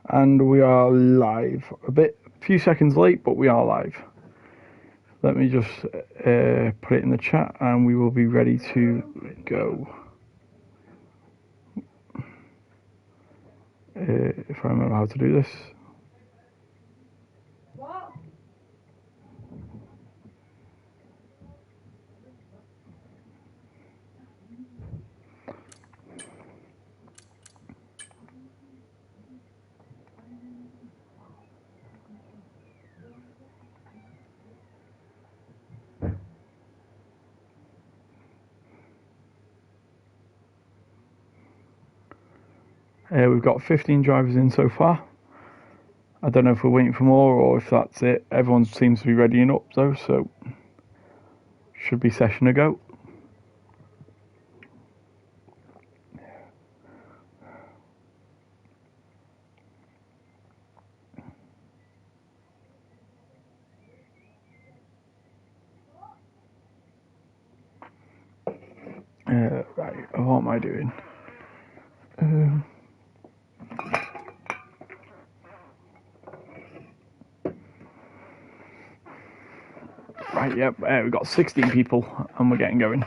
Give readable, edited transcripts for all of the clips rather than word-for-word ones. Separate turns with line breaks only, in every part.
And we are live. A few seconds late, but we are live. Let me just put it in the chat and we will be ready to go. If I remember how to do this.
What?
We've got 15 drivers in so far. I don't know if we're waiting for more or if that's it. Everyone seems to be readying up though, so should be session a go. Right, what am I doing? Right, yep, we've got 16 people and we're getting going.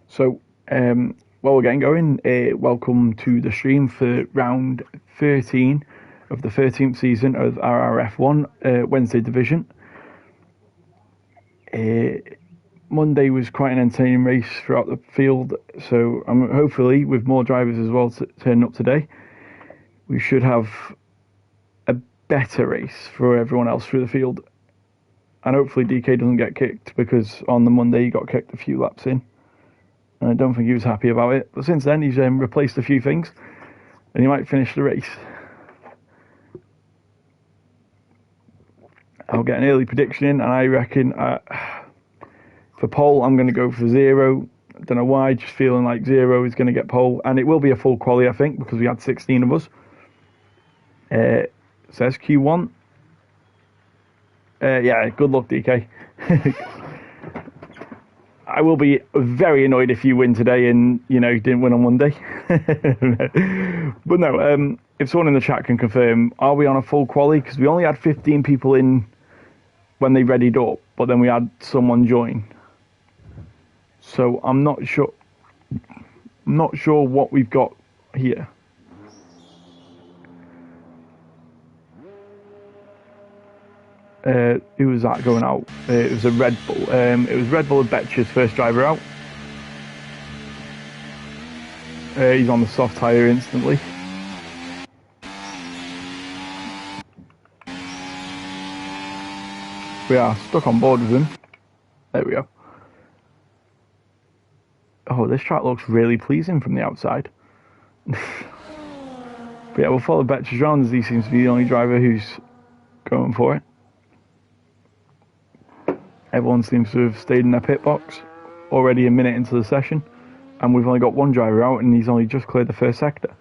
So, while we're getting going, welcome to the stream for round 13 of the 13th season of RRF1 Wednesday Division. Monday was quite an entertaining race throughout the field, so hopefully with more drivers as well turning up today, we should have a better race for everyone else through the field. And hopefully DK doesn't get kicked, because on the Monday he got kicked a few laps in. And I don't think he was happy about it. But since then, he's replaced a few things. And he might finish the race. I'll get an early prediction in. And I reckon for pole, I'm going to go for 0. I don't know why. Just feeling like 0 is going to get pole. And it will be a full quali, I think, because we had 16 of us. Says Q1. Yeah, good luck, DK. I will be very annoyed if you win today and, you didn't win on Monday. But no, if someone in the chat can confirm, are we on a full quali? Because we only had 15 people in when they readied up, but then we had someone join. So I'm not sure what we've got here. Who was that going out? It was a Red Bull. It was Red Bull and Betcher's first driver out. He's on the soft tyre instantly. We are stuck on board with him. There we go. Oh, this track looks really pleasing from the outside. But yeah, we'll follow Betcher's round, as he seems to be the only driver who's going for it. Everyone seems to have stayed in their pit box already a minute into the session, and we've only got one driver out and he's only just cleared the first sector.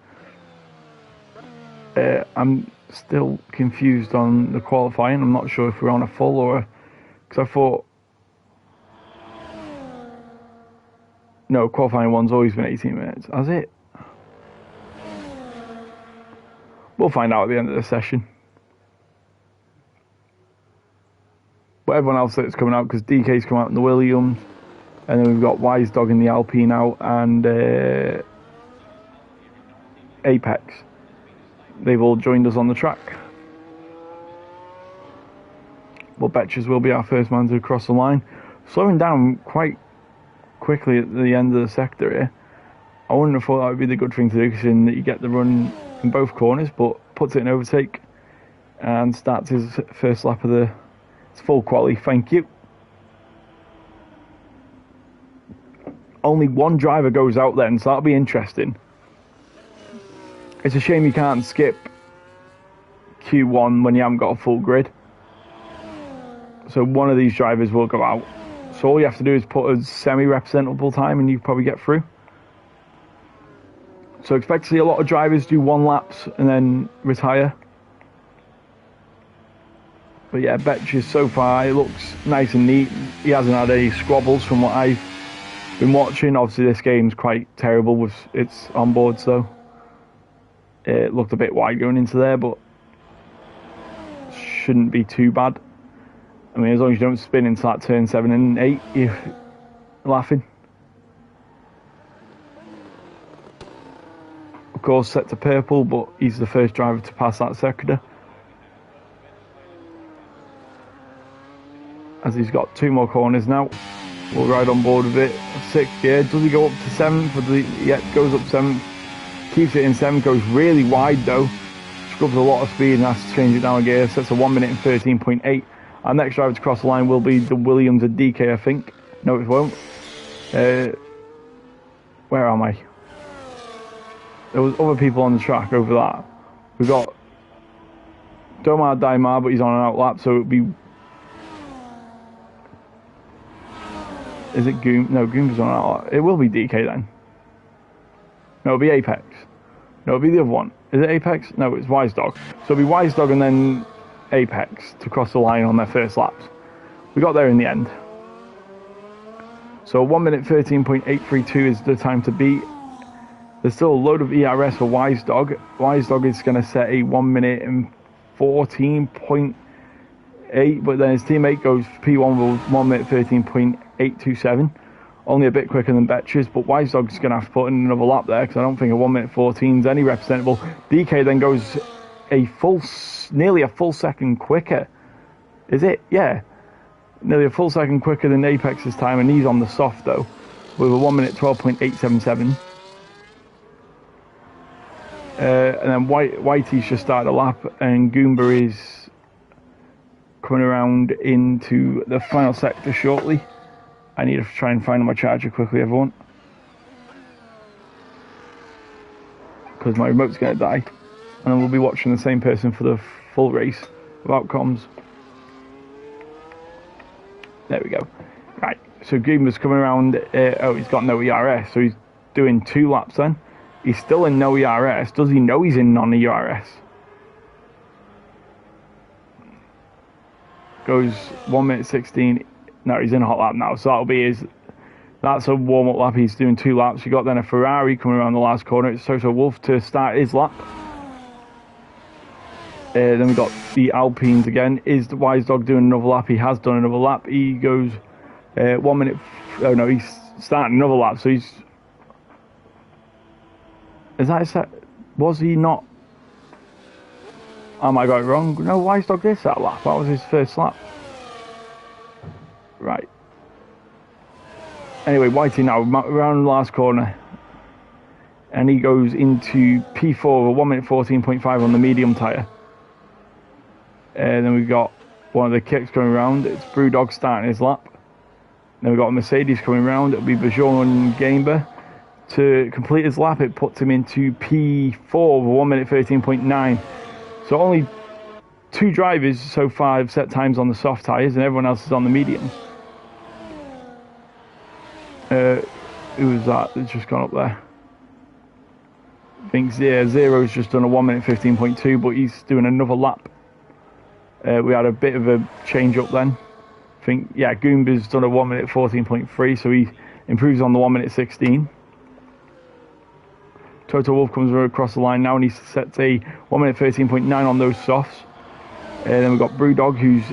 I'm still confused on the qualifying. I'm not sure if we're on a full or because I thought no, qualifying one's always been 18 minutes. Has it? We'll find out at the end of the session. But everyone else that's coming out, because DK's come out in the Williams, and then we've got Wise Dog in the Alpine out, and Apex. They've all joined us on the track. But Betches will be our first man to cross the line. Slowing down quite quickly at the end of the sector here. I wouldn't have thought that would be the good thing to do, considering that you get the run in both corners, but puts it in overtake and starts his first lap of the full quali. Thank you. Only one driver goes out then, so that'll be interesting. It's a shame you can't skip Q1 when you haven't got a full grid. So one of these drivers will go out. So all you have to do is put a semi-representable time and you probably get through. So expect to see a lot of drivers do 1 laps and then retire. But yeah, Betches so far, it looks nice and neat. He hasn't had any squabbles from what I've been watching. Obviously this game's quite terrible with its onboards though. It looked a bit wide going into there, but shouldn't be too bad. I mean, as long as you don't spin into that turn 7 and 8, you're laughing. Of course, set to purple, but he's the first driver to pass that sector. As he's got 2 more corners now. We'll ride on board with it. 6th, yeah. Does he go up to 7th? Yeah, goes up 7th. Keeps it in 7th, goes really wide though. Scrubs a lot of speed and has to change it down a gear. Sets a 1 minute and 13.8. Our next driver to cross the line will be the Williams at DK, I think. No, it won't. Where am I? There was other people on the track over that. We've got Domar Daimar, but he's on an out lap, so it'll be... Is it Goom? No, Goom's on an out lap. It will be DK then. No, it'll be Apex. No, it'll be the other one. Is it Apex? No, it's Wise Dog. So it'll be Wise Dog and then Apex to cross the line on their first laps. We got there in the end. So 1 minute 13.832 is the time to beat. There's still a load of ERS for Wise Dog. Wise Dog is going to set a 1 minute and 14.8, but then his teammate goes P1 with 1 minute 13.827. Only a bit quicker than Betches, but Wise Dog's going to have to put in another lap there because I don't think a 1 minute 14 is any representable. DK then goes nearly a full second quicker. Is it? Yeah. Nearly a full second quicker than Apex this time, and he's on the soft though, with a 1 minute 12.877. And then Whitey's just started a lap, and Goomba is coming around into the final sector shortly. I need to try and find my charger quickly, everyone, because my remote's going to die, and then we'll be watching the same person for the full race without comms. There we go. Right, so Goomba's coming around. Oh, he's got no ERS, so he's doing 2 laps then. He's still in no ERS. Does he know he's in non-ERS? Goes 1 minute 16. No, he's in a hot lap now. So that'll be his. That's a warm-up lap. He's doing 2 laps. You got then a Ferrari coming around the last corner. It's Toto Wolff to start his lap. Then we got the Alpines again. Is the Wise Dog doing another lap? He has done another lap. He goes 1 minute. Oh no, he's starting another lap. So he's. Is that set? Was he not? Am I got it wrong? No, Wise Dog did that lap. That was his first lap. Right. Anyway, Whitey now around the last corner, and he goes into P4 with 1 minute 14.5 on the medium tyre. And then we've got one of the kicks coming around. It's Brewdog starting his lap. Then we've got a Mercedes coming around. It'll be Bajon Gamer. To complete his lap, it puts him into P4 with 1 minute 13.9. So only 2 drivers so far have set times on the soft tyres, and everyone else is on the mediums. Who was that that's just gone up there? I think Zero's just done a 1 minute 15.2, but he's doing another lap. We had a bit of a change up then. I think, yeah, Goomba's done a 1 minute 14.3, so he improves on the 1 minute 16. Toto Wolff comes across the line now, and he sets a 1 minute 13.9 on those softs. Then we've got Brewdog, who's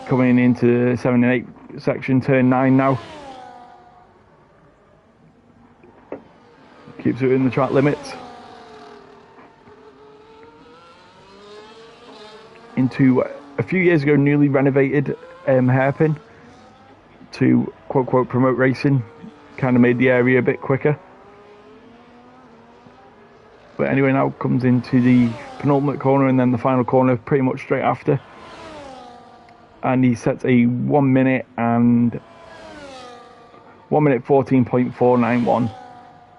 coming into the 7 and 8 section, turn 9 now. Keeps it in the track limits. Into a few years ago, newly renovated hairpin to quote quote promote racing. Kind of made the area a bit quicker. But anyway, now comes into the penultimate corner and then the final corner pretty much straight after. And he sets a 1 minute and 1 minute 14.491.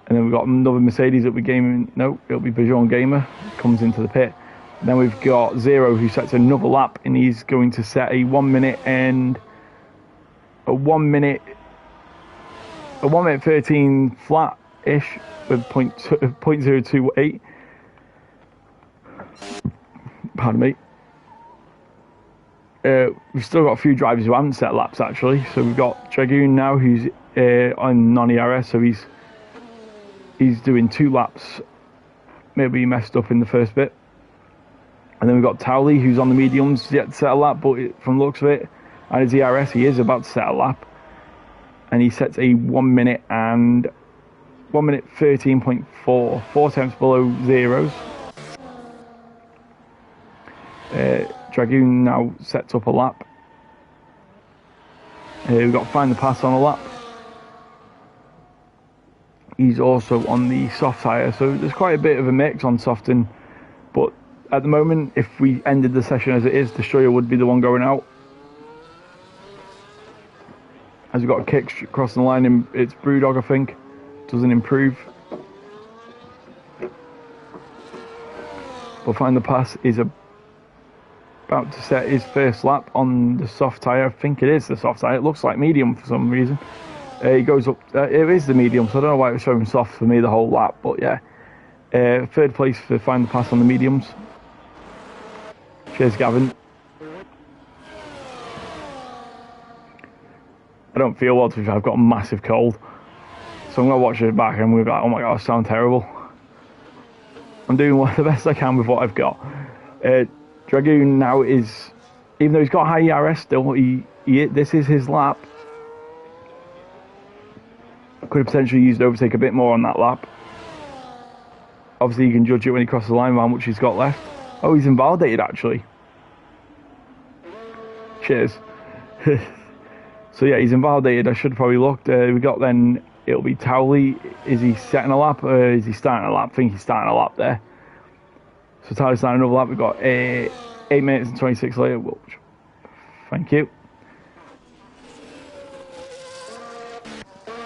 And then we've got another Mercedes that we're gaming. No, it'll be Bajon Gamer. Comes into the pit. And then we've got Zero who sets another lap, and he's going to set a 1 minute and a 1 minute 13 flat ish with 0.028. Pardon me. We've still got a few drivers who haven't set laps actually. So we've got Dragoon now, who's on non-ERS, so he's doing 2 laps. Maybe he messed up in the first bit. And then we've got Towley, who's on the mediums, yet to set a lap, but from the looks of it, and his ERS, he is about to set a lap. And he sets a 1 minute 13.4, 4 tenths below zeros. Dragoon now sets up a lap. We've got Find the Pass on a lap. He's also on the soft tyre, so there's quite a bit of a mix on soften. But at the moment, if we ended the session as it is, Destroyer would be the one going out. As we've got a kick crossing the line, and it's Brewdog, I think. Doesn't improve. But Find the Pass is about to set his first lap on the soft tyre. I think it is the soft tyre. It looks like medium for some reason. He goes up. It is the medium, so I don't know why it was showing soft for me the whole lap. But yeah, 3rd place for Find the Pass on the mediums. Cheers, Gavin. I don't feel well, to be fair. I've got a massive cold. So I'm going to watch it back and I'm going to be like, oh my god, I sound terrible. I'm doing the best I can with what I've got. Dragoon now is, even though he's got high ERS still, this is his lap. Could have potentially used overtake a bit more on that lap. Obviously you can judge it when he crosses the line how much he's got left. Oh, he's invalidated actually. Cheers. So yeah, he's invalidated. I should have probably looked. We got then, it'll be Towley. Is he setting a lap or is he starting a lap? I think he's starting a lap there. So Towley's starting another lap. We've got 8 minutes and 26 later. Thank you.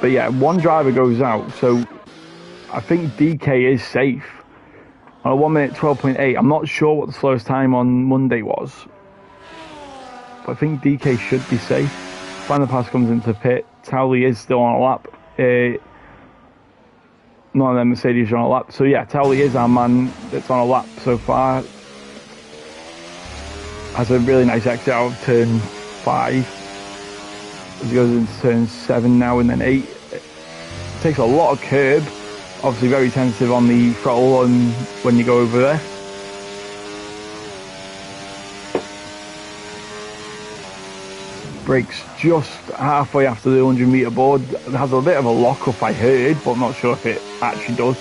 But yeah, one driver goes out. So I think DK is safe. On a 1 minute 12.8. I'm not sure what the slowest time on Monday was. But I think DK should be safe. Find the Pass comes into pit. Towley is still on a lap. None of them Mercedes are on a lap. So yeah, Towley is our man that's on a lap so far. Has a really nice exit out of turn 5. As he goes into turn 7 now and then 8. Takes a lot of curb. Obviously very sensitive on the throttle and when you go over there. Brakes just halfway after the 100 metre board. It has a bit of a lock up, I heard, but I'm not sure if it actually does.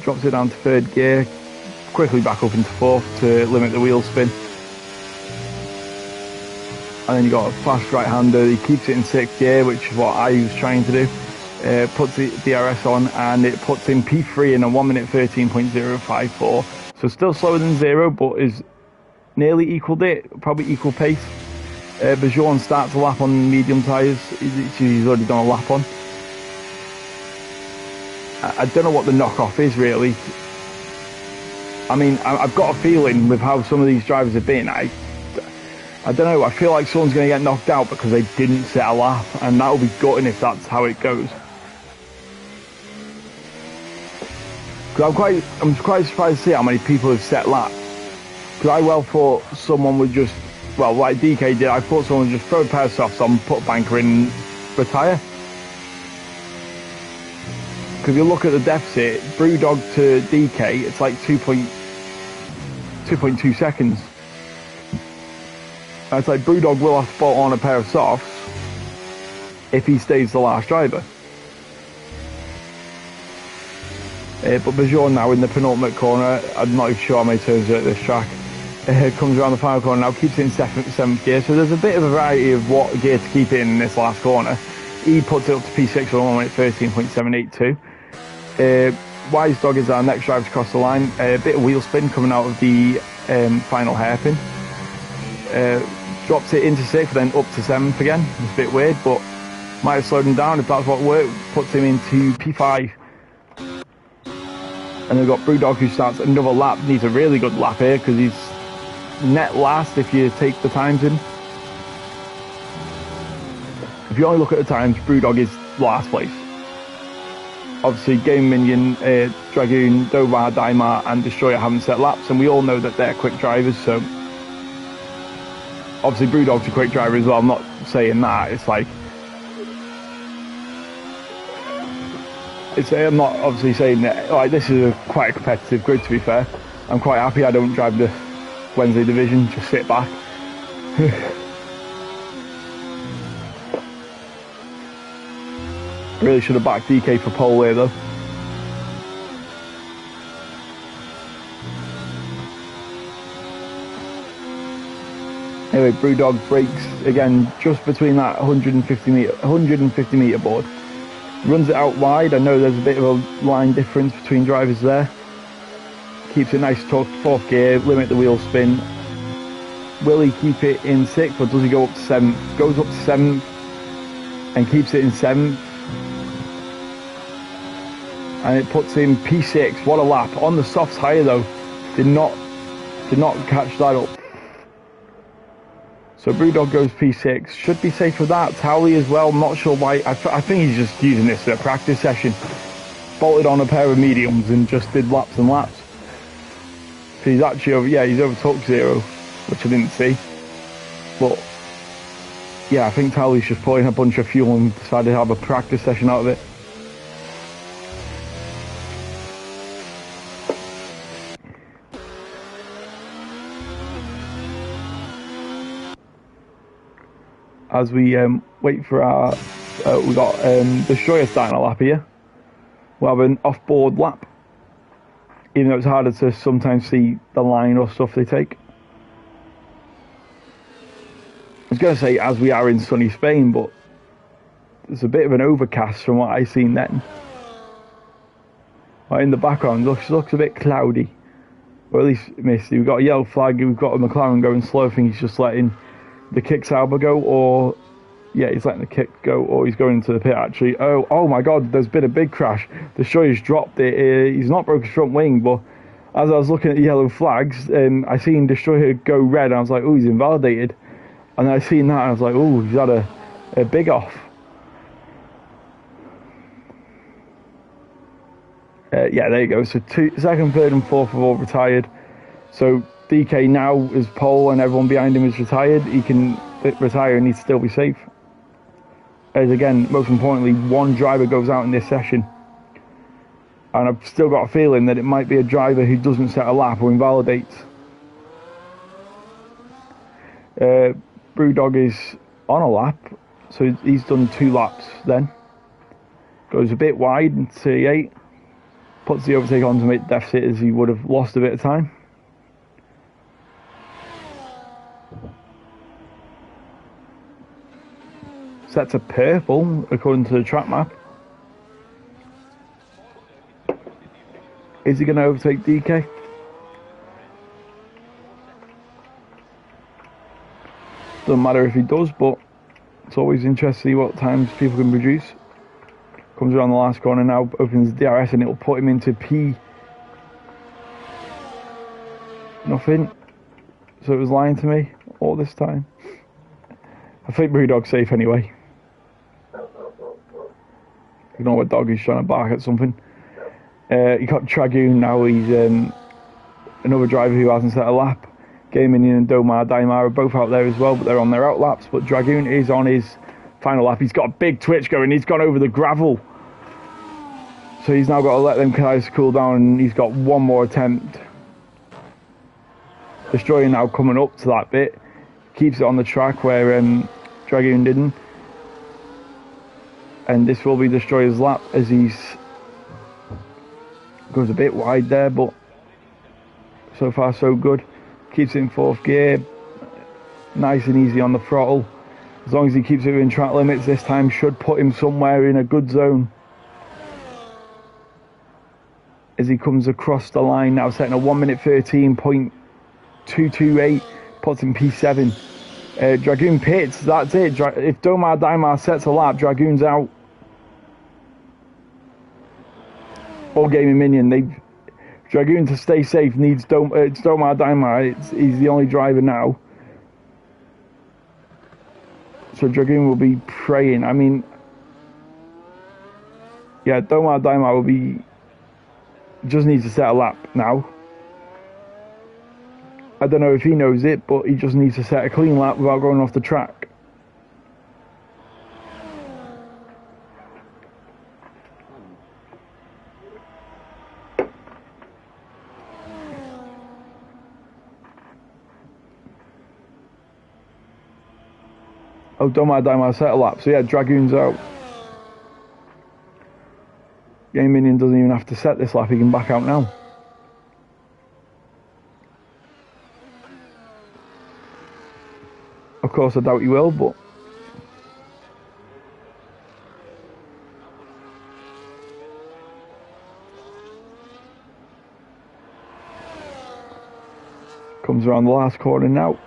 Drops it down to 3rd gear, quickly back up into 4th to limit the wheel spin. And then you got a fast right hander. He keeps it in 6th gear, which is what I was trying to do. Puts the DRS on and it puts in P3 in a 1 minute 13.054. So still slower than 0, but is nearly equaled it, probably equal pace. Bajorn starts a lap on medium tyres. He's already done a lap on. I don't know what the knockoff is really. I mean, I've got a feeling with how some of these drivers have been, I don't know, I feel like someone's going to get knocked out because they didn't set a lap, and that'll be gutting if that's how it goes. Because I'm quite surprised to see how many people have set laps. Because I well thought someone would just, well, like DK did, I thought someone would just throw a pair of softs on, put a banker in, retire. Because if you look at the deficit, Brewdog to DK, it's like 2.2 seconds. And it's like Brewdog will have to put on a pair of softs if he stays the last driver. But Bajorn now in the penultimate corner, I'm not even sure how many turns are at this track. Comes around the final corner now, keeps it in 7th gear, so there's a bit of a variety of what gear to keep in this last corner. He puts it up to P6 for 1 minute 13.782. Wise Dog is our next driver to cross the line. A bit of wheel spin coming out of the final hairpin. Drops it into 6th, then up to 7th again. It's a bit weird, but might have slowed him down if that's what worked. Puts him into P5. And then we've got Brewdog who starts another lap. Needs a really good lap here because he's net last if you take the times in. If you only look at the times, Brewdog is last place. obviously Game Minion, Dragoon, Domar, Daimar and Destroyer haven't set laps, and we all know that they're quick drivers, so obviously Brewdog's a quick driver as well. I'm not saying that, it's like, I'm not obviously saying that, like, this is quite a competitive grid, to be fair. I'm quite happy I don't drive the Wednesday division, just sit back. Really should have backed DK for pole there though. Anyway, Brewdog brakes again just between that 150 meter board. Runs it out wide. I know there's a bit of a line difference between drivers there. Keeps it nice tucked, fourth gear, limit the wheel spin. Will he keep it in sixth, or does he go up to seventh? Goes up to seventh and keeps it in seventh. And it puts him P6. What a lap. On the soft tyre though. Did not catch that up. So Brewdog goes P6. Should be safe for that. Towley as well. Not sure why. I think he's just using this as a practice session. Bolted on a pair of mediums and just did laps and laps. So he's actually over. Yeah, he's overtook Zero, which I didn't see. But yeah, I think Towley's just putting a bunch of fuel and decided to have a practice session out of it. As we wait for our, we got Destroyer starting a lap here. We'll have an off-board lap, even though it's harder to sometimes see the line or stuff they take. I was going to say as we are in sunny Spain, but there's a bit of an overcast from what I seen then. Right, in the background looks a bit cloudy, or at least misty. We've got a yellow flag. We've got a McLaren going slow. I think he's just letting the kick Sauber go, or yeah, he's letting the kick go, or he's going into the pit actually. Oh my god, there's been a big crash. Destroyer's dropped it. He's not broken his front wing, but as I was looking at the yellow flags, I seen Destroyer go red, and I was like, oh, he's invalidated. And I seen that, and I was like, oh, he's had a big off. Yeah, there you go. So second, third and fourth have all retired. So DK now is pole and everyone behind him is retired. He can retire and he'd still be safe. As again, most importantly, one driver goes out in this session. And I've still got a feeling that it might be a driver who doesn't set a lap or invalidates. Brewdog is on a lap, so he's done 2 laps then. Goes a bit wide in T8. Puts the overtake onto mid deficit as he would have lost a bit of time. Set to purple according to the track map. Is he going to overtake DK? Doesn't matter if he does, but it's always interesting to see what times people can produce. Comes around the last corner now, opens DRS, and it'll put him into P. Nothing. So it was lying to me all this time. I think Brewdog's safe anyway. You know what dog is trying to bark at something. You got Dragoon now. He's another driver who hasn't set a lap. Game Minion and Daimar are both out there as well, but they're on their out laps. But Dragoon is on his final lap. He's got a big twitch going. He's gone over the gravel. So he's now got to let them guys cool down, and he's got one more attempt. Destroyer now coming up to that bit. Keeps it on the track where Dragoon didn't. And this will be Destroyer's lap as he's goes a bit wide there, but so far so good. Keeps it in 4th gear. Nice and easy on the throttle. As long as he keeps it within track limits, this time should put him somewhere in a good zone. As he comes across the line now, setting a 1:13.228, puts him P7. Dragoon pits, that's it. If Daimar sets a lap, Dragoon's out. Or Gaming Minion. Dragoon, to stay safe, needs Daimar. He's the only driver now. So Dragoon will be praying. I mean, Yeah, Domar Daimar will be... just needs to set a lap now. I don't know if he knows it, but he just needs to set a clean lap without going off the track. Oh, Domar Daimar set a lap, so yeah, Dragoon's out. Game Minion doesn't even have to set this lap, he can back out now. Of course, I doubt he will, but... comes around the last corner now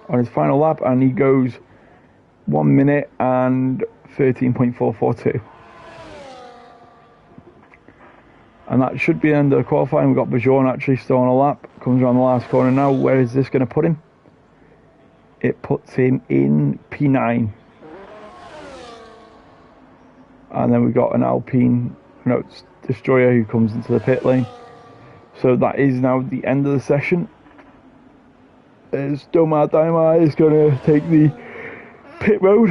on his final lap, and he goes 1 minute and 13.442. And that should be the end of the qualifying. We've got Bajourn actually still on a lap. Comes around the last corner now. Where is this going to put him? It puts him in P9. And then we've got an Alpine Destroyer who comes into the pit lane. So that is now the end of the session. As Domar Daimar is going to take the pit road.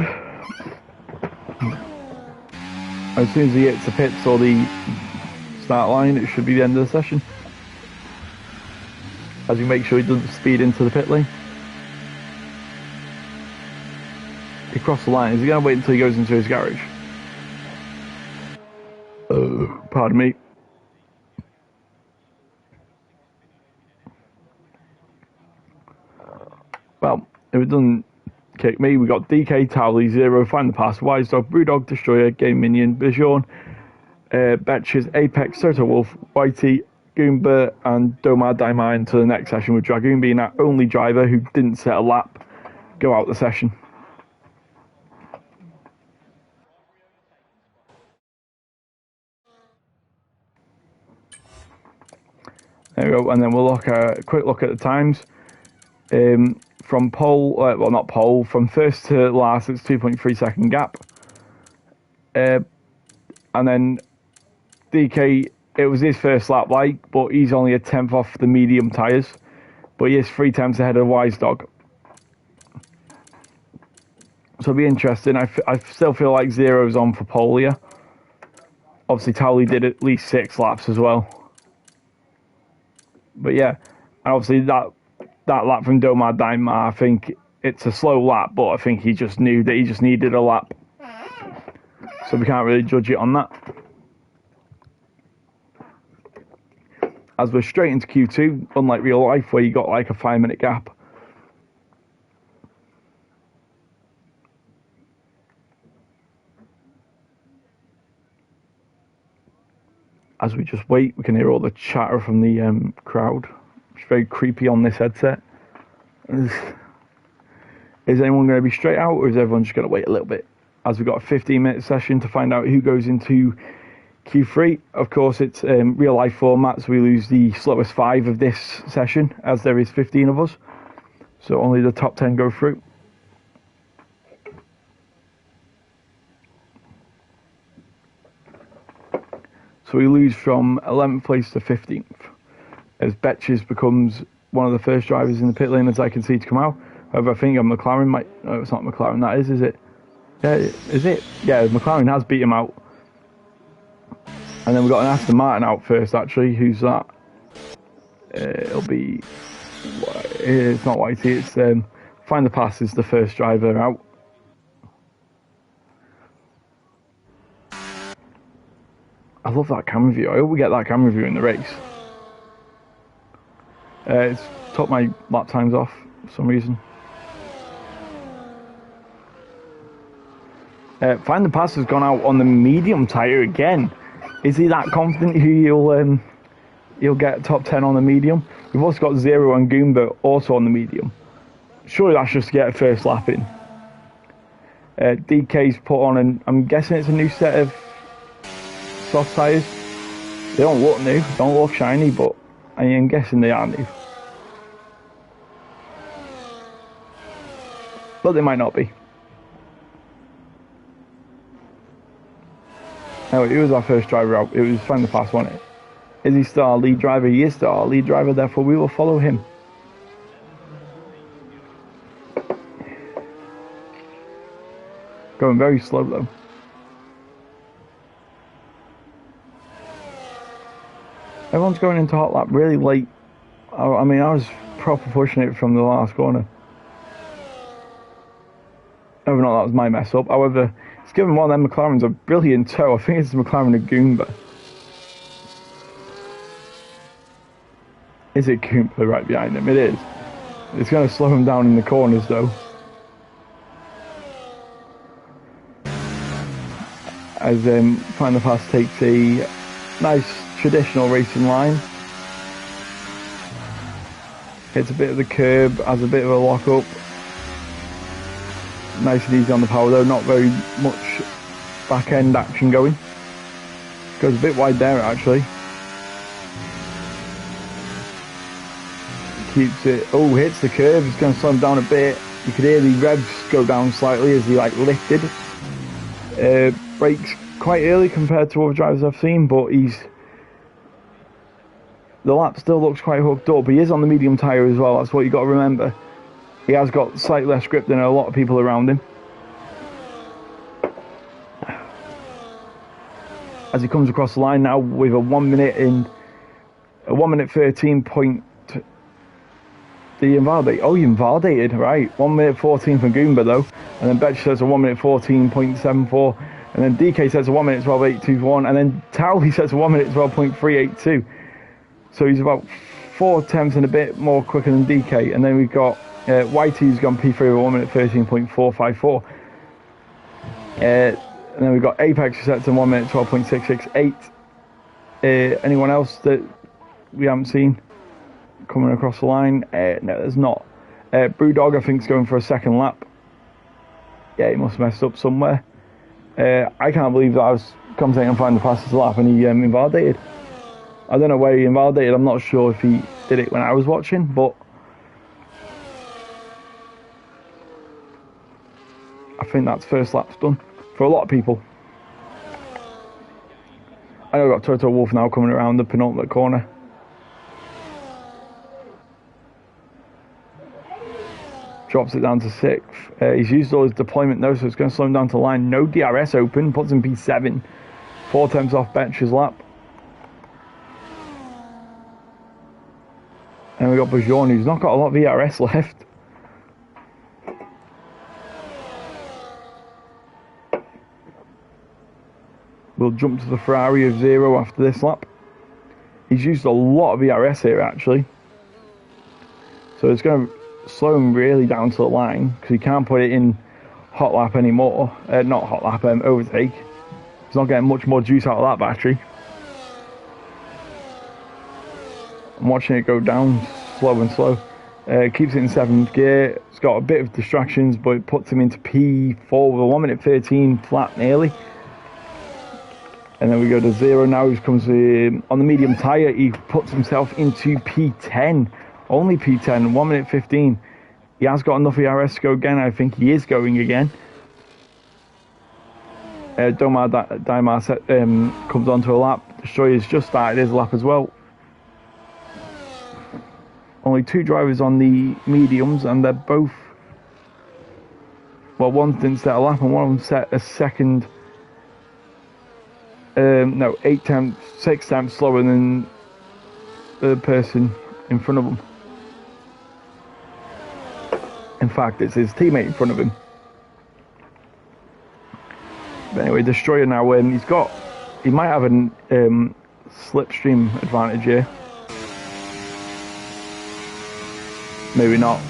As soon as he hits the pits or the start line, it should be the end of the session. As he makes sure he doesn't speed into the pit lane. He crossed the line. Is he going to wait until he goes into his garage? Pardon me. Well, if it doesn't kick me, we got DK, Towley, Zero, Find the Pass, Wise Dog, Brewdog, Destroyer, Game Minion, Bichon, Betches, Apex, Soto Wolf, Whitey, Goomba, and Domar Daimar into the next session, with Dragoon being our only driver who didn't set a lap go out the session. There we go, and then we'll look a quick look at the times. From pole, well not pole, from first to last, it's 2.3 second gap. And then DK, it was his first lap but he's only a tenth off the medium tyres. But he is 3 tenths ahead of Wise Dog. So it'll be interesting. I still feel like Zero's on for pole here. Obviously Towley did at least 6 laps as well. But yeah, and obviously that lap from Domar Daimar, I think it's a slow lap, but I think he just knew that he just needed a lap. So we can't really judge it on that. As we're straight into Q2, unlike real life where you got like a 5-minute gap. As we just wait, we can hear all the chatter from the crowd. It's very creepy on this headset. Is anyone going to be straight out, or is everyone just going to wait a little bit? As we've got a 15-minute session to find out who goes into Q3. Of course, it's real life format, so we lose the slowest 5 of this session, as there is 15 of us. So only the top 10 go through. So we lose from 11th place to 15th, as Betches becomes one of the first drivers in the pit lane, as I can see, to come out. However, I think a McLaren might... No, it's not McLaren, that is it? Yeah, is it? Yeah, McLaren has beat him out. And then we've got an Aston Martin out first, actually. Who's that? It'll be... It's not Whitey, it's... Find the Pass is the first driver out. I love that camera view. I hope we get that camera view in the race. It's took my lap times off for some reason. Find the Pass has gone out on the medium tyre again. Is he that confident he'll get top 10 on the medium? We've also got Zero and Goomba also on the medium. Surely that's just to get a first lap in. DK's put on, and I'm guessing it's a new set of soft tyres. They don't look new, don't look shiny, but I am guessing they are new. But they might not be. No, it was our first driver out. It was Van der Plas, wasn't it? Is he still our lead driver? He is still our lead driver, therefore we will follow him. Going very slow though. Everyone's going into hot lap really late. I mean, I was proper pushing it from the last corner. Whether or not that was my mess up. However, it's given one of them McLarens a brilliant tow. I think it's the McLaren of Goomba. Is it Goomba right behind him? It is. It's going to slow him down in the corners though. As Van der Plas takes a nice traditional racing line. Hits a bit of the curb, has a bit of a lock up. Nice and easy on the power though, not very much back end action going. Goes a bit wide there actually. Keeps it, oh, hits the curve, it's going to slow him down a bit. You could hear the revs go down slightly as he like lifted. Brakes quite early compared to other drivers I've seen, but the lap still looks quite hooked up. He is on the medium tyre as well, that's what you got to remember. He has got slightly less grip than a lot of people around him. As he comes across the line now with a 1 minute 13 point. Did he invalidate? Oh, he invalidated, right. 1 minute 14 for Goomba though. And then Betch says a 1 minute 14.74. And then DK says a 1 minute 12.821. And then Towley says a 1 minute 12.382. So he's about 4 tenths and a bit more quicker than DK. And then we've got Whitey who's gone P3 with 1 minute 13.454. And then we've got Apex who sets a 1 minute 12.668. Anyone else that we haven't seen coming across the line? No, there's not. Brewdog I think is going for a second lap. Yeah, he must have messed up somewhere. I can't believe that I was commentating on Van der Plas' lap and he invalidated. I don't know where he invalidated. I'm not sure if he did it when I was watching, but I think that's first lap's done for a lot of people. I know I've got Toto Wolff now coming around the penultimate corner. Drops it down to 6th. He's used all his deployment though, so it's going to slow him down to line. No DRS open, puts him P7. 4 tenths off Betch's lap. And we got Bajon, who's not got a lot of ERS left. We'll jump to the Ferrari of 0 after this lap. He's used a lot of ERS here actually. So it's going to slow him really down to the line because he can't put it in hot lap anymore. Not hot lap, overtake. He's not getting much more juice out of that battery. I'm watching it go down slow and slow. Keeps it in 7th gear. It's got a bit of distractions, but it puts him into P4 with a 1 minute 13 flat nearly. And then we go to 0 now. He comes on the medium tyre. He puts himself into P10. Only P10, 1 minute 15. He has got enough ERS to go again. I think he is going again. Domar Daimar comes onto a lap. Destroyer's just started his lap as well. Only 2 drivers on the mediums, and they're both... Well, one didn't set a lap, and one of them set a second... 8 tenths, 6 tenths slower than the person in front of him. In fact, it's his teammate in front of him. But anyway, Destroyer now, he might have a slipstream advantage here. Maybe not.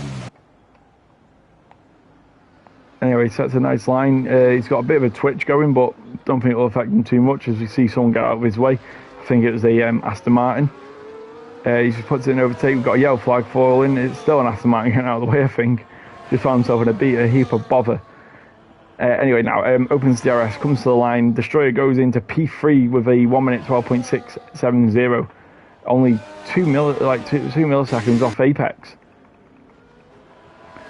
Anyway, sets a nice line. He's got a bit of a twitch going, but don't think it will affect him too much as we see someone get out of his way. I think it was a Aston Martin. He just puts it in overtake. We've got a yellow flag falling. It's still an Aston Martin getting out of the way, I think. Just found himself in a heap of bother. Anyway, now opens DRS, comes to the line. Destroyer goes into P3 with a 1 minute 12.670. Only 2 milliseconds off Apex.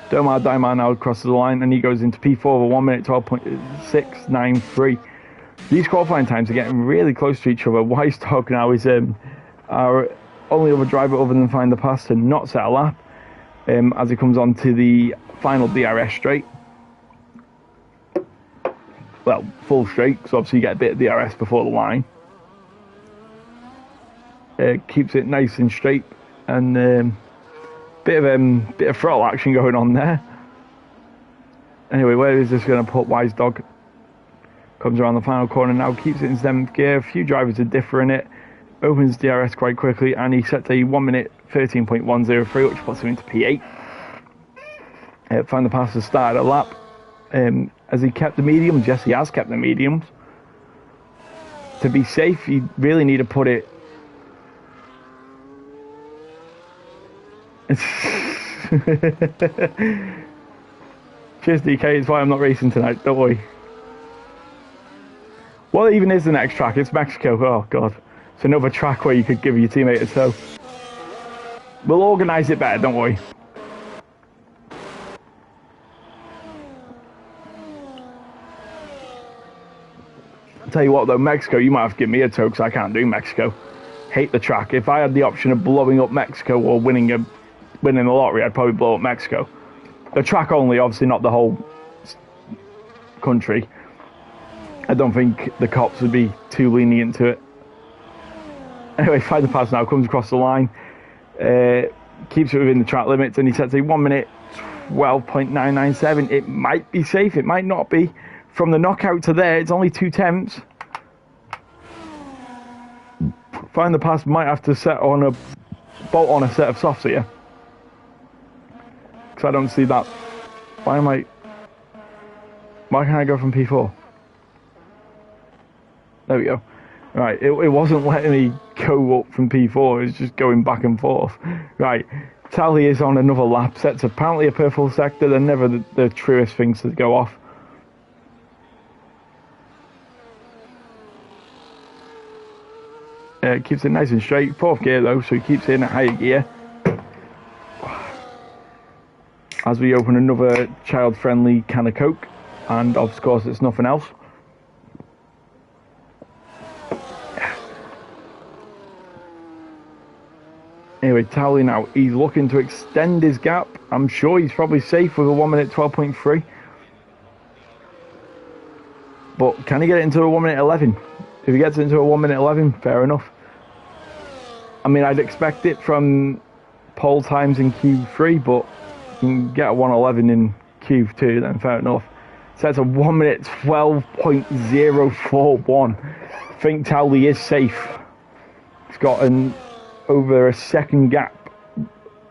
Daimar now crosses the line and he goes into P4 with a 1 minute 12.693. These qualifying times are getting really close to each other. Wise Dog now is our only other driver other than Find the Pass to not set a lap as he comes on to the final DRS straight. Well, full straight, because obviously you get a bit of DRS before the line. Keeps it nice and straight, and bit of throttle action going on there. Anyway, where is this going to put Wise Dog? Comes around the final corner now, keeps it in 7th gear. A few drivers are differ in it. Opens DRS quite quickly, and he sets a 1 minute 13.103, which puts him into P8. Find the Pass has started a lap. Has he kept the mediums? Yes, he has kept the mediums. To be safe, you really need to put it... Cheers, DK. It's why I'm not racing tonight. Don't worry. What even is the next track? It's Mexico. Oh, God. It's another track where you could give your teammate a tow. We'll organise it better. Don't worry. I'll tell you what, though. Mexico, you might have to give me a tow because I can't do Mexico. Hate the track. If I had the option of blowing up Mexico or winning the lottery, I'd probably blow up Mexico. The track only, obviously not the whole country. I don't think the cops would be too lenient to it. Anyway, Find the Pass now comes across the line, keeps it within the track limits, and he sets a 1 minute 12.997. It might be safe, it might not be. From the knockout to there, it's only 2 tenths. Find the Pass might have to bolt on a set of softs here. Because I don't see that. Why can't I go from P4? There we go. Right, it wasn't letting me go up from P4, it was just going back and forth. Right, Tally is on another lap, sets apparently a purple sector. They're never the truest things to go off. Keeps it nice and straight. 4th gear though, so he keeps it in a higher gear. As we open another child-friendly can of Coke, and of course it's nothing else. Anyway, Tally now, he's looking to extend his gap. I'm sure he's probably safe with a 1 minute 12.3. But can he get it into a 1 minute 11? If he gets it into a 1 minute 11, fair enough. I mean, I'd expect it from pole times in Q3, but you can get a 1:11 in Q2, then fair enough. So that's a 1 minute 12.041. I think Tally is safe. He's got over a second gap,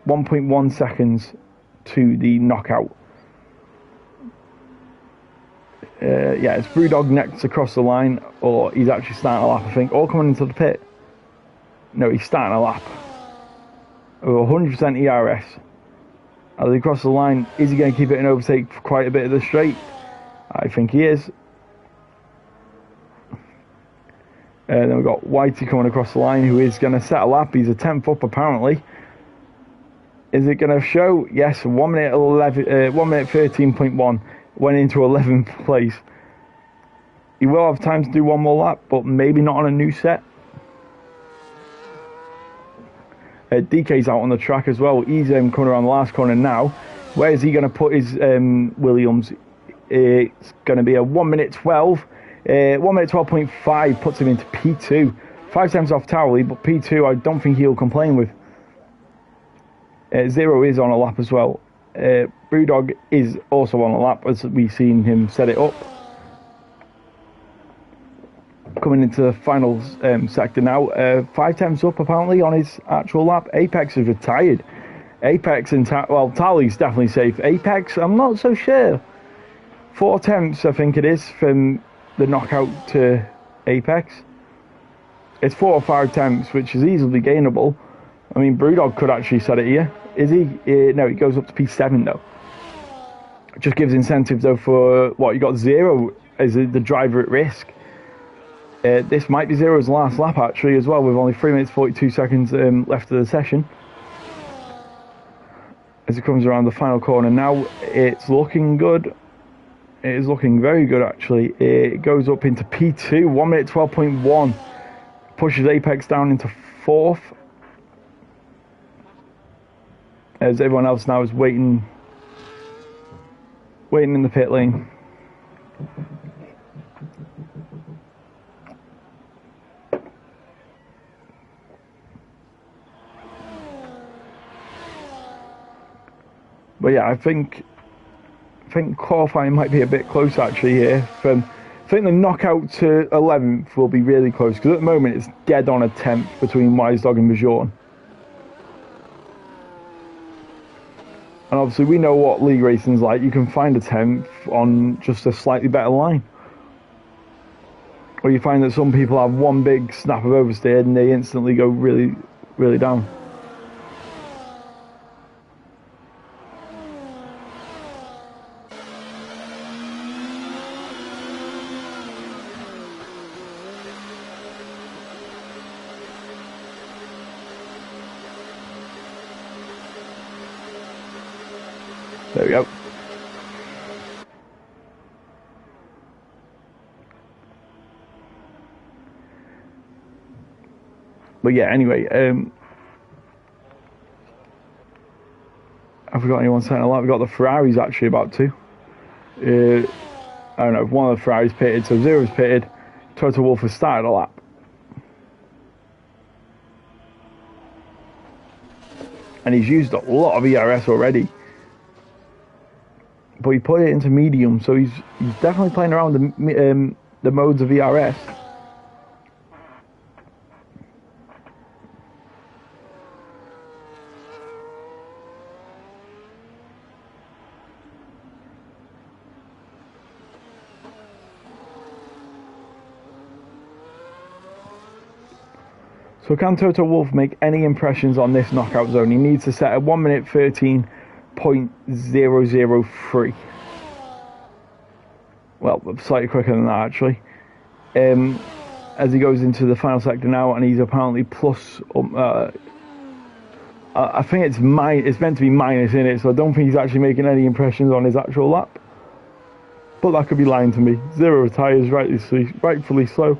1.1 seconds to the knockout. Yeah, it's Brewdog next across the line, or he's actually starting a lap, I think, or coming into the pit. No, he's starting a lap. Over 100% ERS. As he crosses the line, is he going to keep it in overtake for quite a bit of the straight? I think he is. Then we've got Whitey coming across the line, who is going to set a lap. He's a 10th up, apparently. Is it going to show? Yes, 1 minute 13.1 went into 11th place. He will have time to do one more lap, but maybe not on a new set. DK's out on the track as well. He's coming around the last corner now. Where is he going to put his Williams? It's going to be a 1 minute 12. 1 minute 12.5 puts him into P2. 5 times off Towery, but P2 I don't think he'll complain with. Zero is on a lap as well. Brewdog is also on a lap, as we've seen him set it up. Coming into the final sector now. 5 times up apparently on his actual lap. Apex is retired. Apex and Tally's definitely safe. Apex, I'm not so sure. 4 tenths I think it is from the knockout to Apex. It's 4 or 5 tenths, which is easily gainable. I mean, Brewdog could actually set it here. Is he? No, he goes up to P7 though. It just gives incentive though for what you got. Zero as the driver at risk. This might be Zero's last lap actually as well, with only 3 minutes 42 seconds left of the session. As it comes around the final corner now, it's looking good. It is looking very good, actually. It goes up into P2, 1 minute 12.1. Pushes Apex down into 4th. As everyone else now is waiting in the pit lane. But yeah, I think qualifying might be a bit close actually here. I think the knockout to 11th will be really close, because at the moment it's dead on a 10th between Wise Dog and Bjorn. And obviously we know what league racing's like. You can find a 10th on just a slightly better line. Or you find that some people have one big snap of oversteer and they instantly go really, really down. There we go. But yeah, anyway, have we got anyone saying a lot? We've got the Ferraris actually about to. I don't know, one of the Ferraris pitted, so Zero's pitted. Toto Wolff has started a lap. And he's used a lot of ERS already. But he put it into medium, so he's definitely playing around the modes of ERS. So can Toto Wolff make any impressions on this knockout zone? He needs to set a 1 minute 13.003. Well, slightly quicker than that actually. As he goes into the final sector now, and he's apparently plus. I think it's meant to be minus in it, so I don't think he's actually making any impressions on his actual lap. But that could be lying to me. Zero tyres, rightfully slow.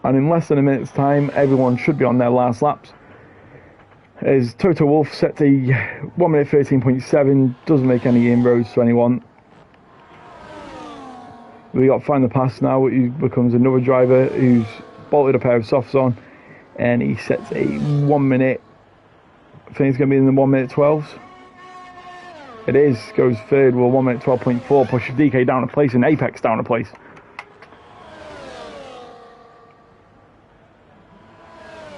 And in less than a minute's time, everyone should be on their last laps. As Toto Wolff sets a 1 minute 13.7, doesn't make any inroads to anyone. We got Find the Pass now, he becomes another driver who's bolted a pair of softs on, and he sets a 1 minute, I think it's going to be in the 1 minute 12s. It is, goes third with 1 minute 12.4, pushes DK down a place and Apex down a place.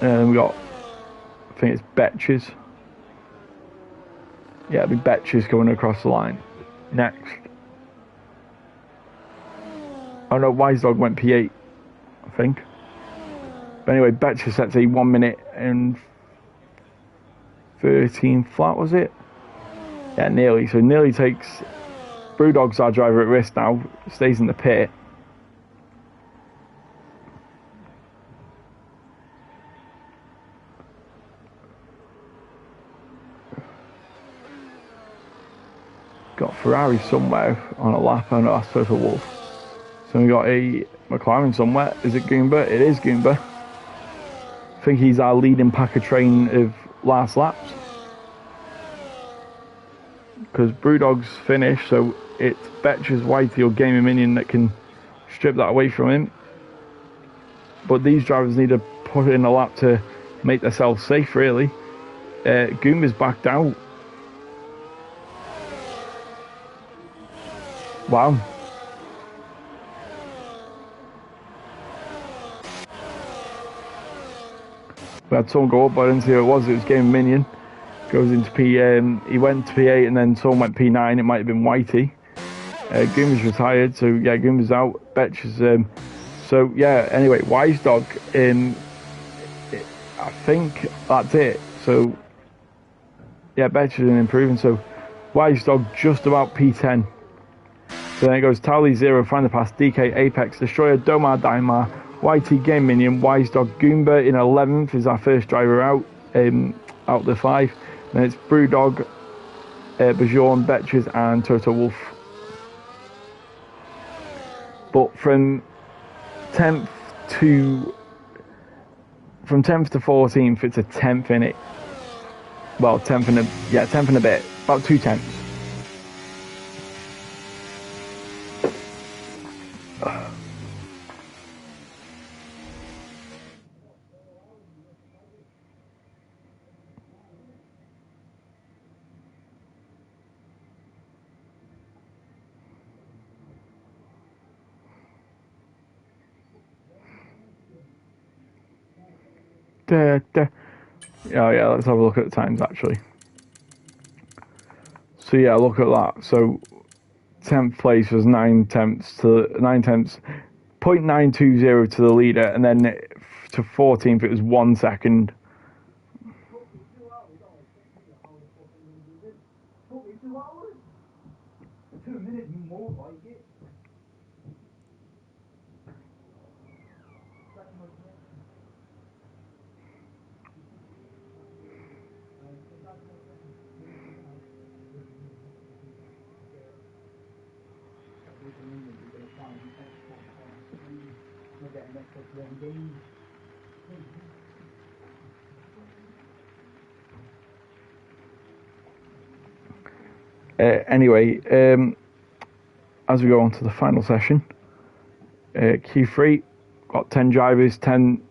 And we got, I think it's Betches. Yeah, it'll be Betches going across the line. Next. Oh no, Wise Dog went P8, I think. But anyway, Betches sets a 1 minute and 13 flat, was it? Yeah, nearly. So nearly takes Brewdog's our driver at risk now, stays in the pit. Got Ferrari somewhere on a lap. I know that's Toto Wolff. So we got a McLaren somewhere. Is it Goomba? It is Goomba. I think he's our leading packer train of last laps. Because Brewdog's finished, so it's Betches, Whitey or Gaming Minion that can strip that away from him. But these drivers need to put in a lap to make themselves safe, really. Goomba's backed out. Wow. We had someone go up, but I didn't see who it was. It was Game Minion. Goes into P. He went to P8 and then someone went P9. It might have been Whitey. Goomba's retired, so yeah, Goomba's out. Betches. So yeah. Anyway, Wise Dog. I think that's it. So yeah, Betches is improving. So Wise Dog just about P10. So then it goes Towley, Zero, Find the Pass, DK, Apex, Destroyer, Domar, Daimar, YT, Game Minion, Wise Dog, Goomba in 11th is our first driver out, out the 5. Then it's Brewdog, Bajorn, Betches and Toto Wolff. But from 10th to 14th, it's a 10th in it. Well, 10th and a bit, about 2 tenths. Oh yeah, let's have a look at the times actually. So yeah, look at that. So 10th place was 9 tenths, 0.920 to the leader, and then to 14th it was 1 second. Anyway, as we go on to the final session, Q3, got 10 drivers, 10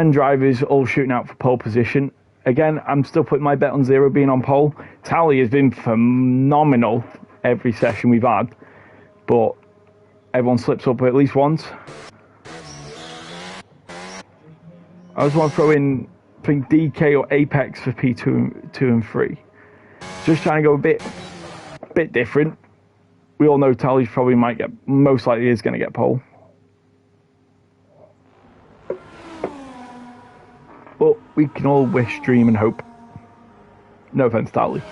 drivers all shooting out for pole position. Again, I'm still putting my bet on Zero being on pole. Tally has been phenomenal every session we've had, but everyone slips up at least once. I just want to throw in, I think, DK or Apex for P2 and 3. Just trying to go a bit different. We all know Tally's probably most likely is going to get pole. But we can all wish, dream and hope. No offense, Tally.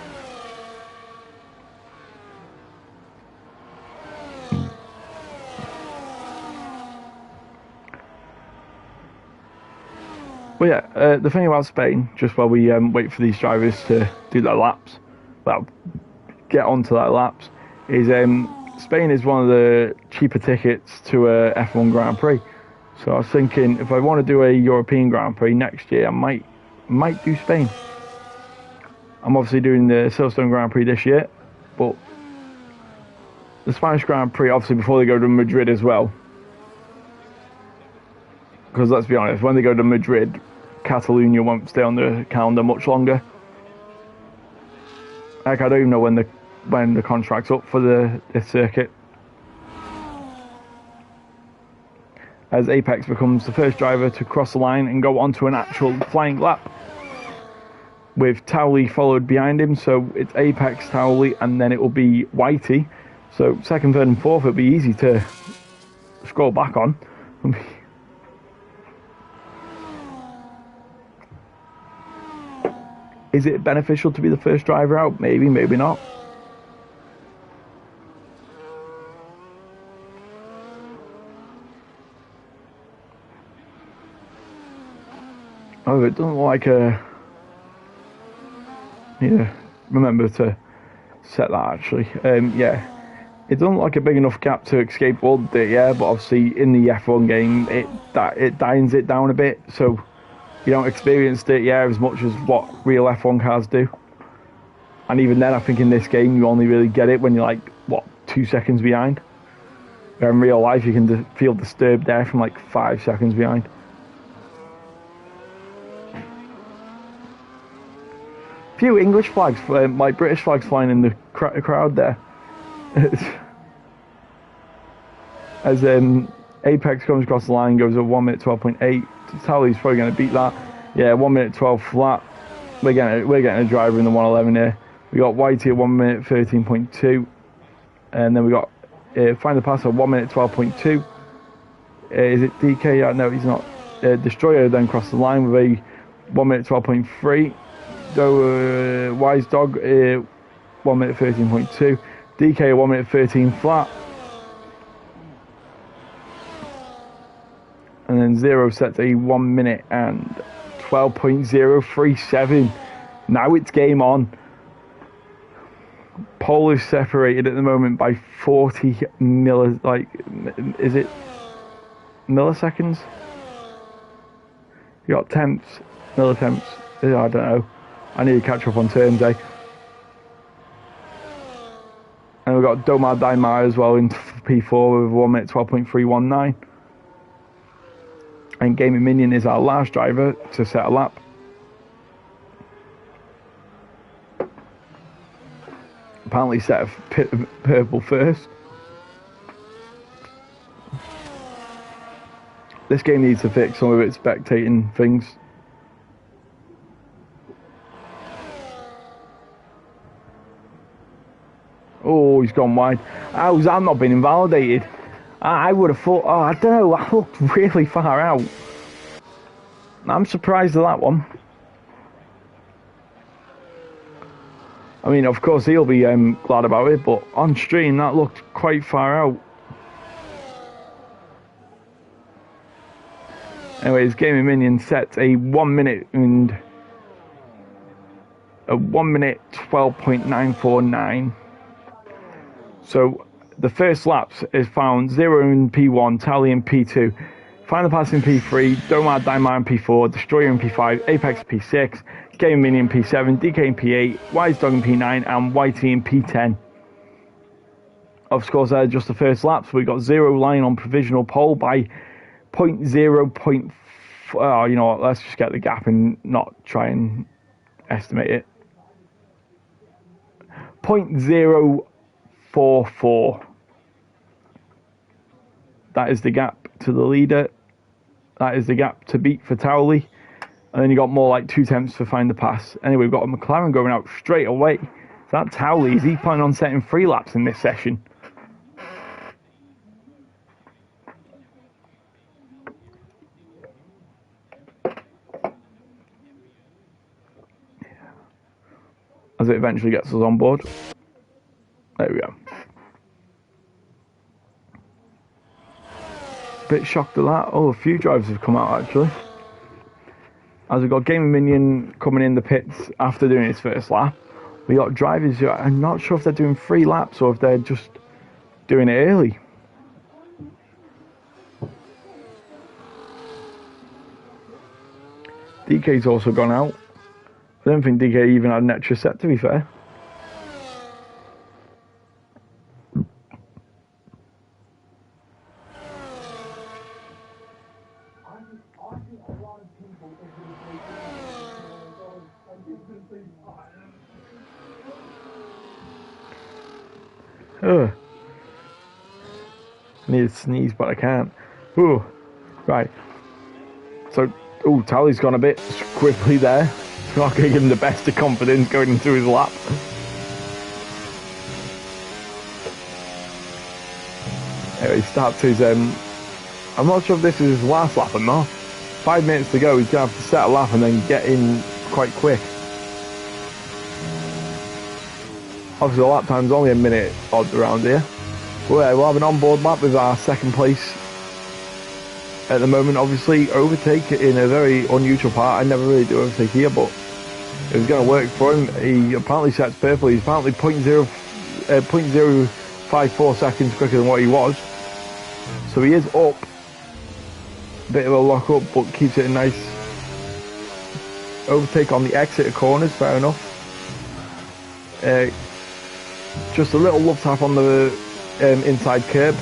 Well, yeah, the thing about Spain, just while we wait for these drivers to do their laps, get onto their laps, is Spain is one of the cheaper tickets to a F1 Grand Prix. So I was thinking, if I want to do a European Grand Prix next year, I might do Spain. I'm obviously doing the Silverstone Grand Prix this year, but the Spanish Grand Prix, obviously before they go to Madrid as well. Because let's be honest, when they go to Madrid, Catalonia won't stay on the calendar much longer. Like, I don't even know when the contract's up for this circuit. As Apex becomes the first driver to cross the line and go onto an actual flying lap, with Towley followed behind him. So it's Apex, Towley, and then it will be Whitey. So second, third and fourth, it'll be easy to scroll back on. Is it beneficial to be the first driver out? Maybe, maybe not. Oh, it doesn't look like a... Yeah, remember to set that actually. Yeah, it doesn't look like a big enough gap to escape world dirt, yeah, but obviously in the F1 game, it dines it down a bit, so you don't experience it, yeah, as much as what real F1 cars do. And even then, I think in this game, you only really get it when you're like, 2 seconds behind. Where in real life, you can feel disturbed there from like 5 seconds behind. Few English flags, like British flags flying in the crowd there. As Apex comes across the line, goes at 1 minute 12.8. Tally's probably going to beat that. Yeah, 1 minute 12 flat. We're getting a driver in the 111 here. We got Whitey at 1 minute 13.2, and then we got Find the Pass at 1 minute 12.2. Is it DK? Yeah, no, he's not. Destroyer then crossed the line with a 1 minute 12.3. So Wise Dog 1 minute 13.2. DK 1 minute 13 flat. And then Zero sets a 1 minute and 12.037. Now it's game on. pole is separated at the moment by 40 is it milliseconds? You got tenths, millitemps. I don't know. I need to catch up on terms, eh? And we've got Domar Daimar as well in P4 with 1 minute 12.319. And Gaming Minion is our last driver to set a lap. Apparently set a purple first. This game needs to fix some of its spectating things. Oh, he's gone wide. How's that not been invalidated? I would have thought, oh, I don't know, I looked really far out. I'm surprised at that one. I mean, of course, he'll be glad about it, but on stream, that looked quite far out. Anyways, Gaming Minion sets a 1 minute 12.949. So the first laps is found 0 in P1, Tally in P2, Final Pass in P3, Domar Daimar in P4, Destroyer in P5, Apex P6, Game Minion P7, DK in P8, Wise Dog in P9, and YT in P10. Of course, just the first laps. So we got 0 line on provisional pole by 0.0. Oh, you know what? Let's just get the gap and not try and estimate it. 0.044. That is the gap to the leader. That is the gap to beat for Towley. And then you got more like 2 tenths to find the pass. Anyway, we've got a McLaren going out straight away. So that Towley, is he planning on setting 3 laps in this session? As it eventually gets us on board. There we go. Bit shocked at that. Oh, a few drivers have come out actually. As we've got Gaming Minion coming in the pits after doing his first lap. We got drivers who I'm not sure if they're doing 3 laps or if they're just doing it early. DK's also gone out. I don't think DK even had an extra set, to be fair. Ugh. I need to sneeze, but I can't. Ooh. Right. So, Tally's gone a bit squiffly there. It's not going to give him the best of confidence going into his lap. Anyway, he starts his, I'm not sure if this is his last lap or not. 5 minutes to go, he's going to have to set a lap and then get in quite quick. Obviously, the lap time's only a minute odd around here. But yeah, we'll have an onboard lap with our second place at the moment. Obviously, overtake in a very unusual part. I never really do overtake here, but it was going to work for him. He apparently sets purple. He's apparently 0.054 seconds quicker than what he was. So he is up. Bit of a lock up, but keeps it a nice overtake on the exit of corners. Fair enough. Just a little love tap on the inside curb.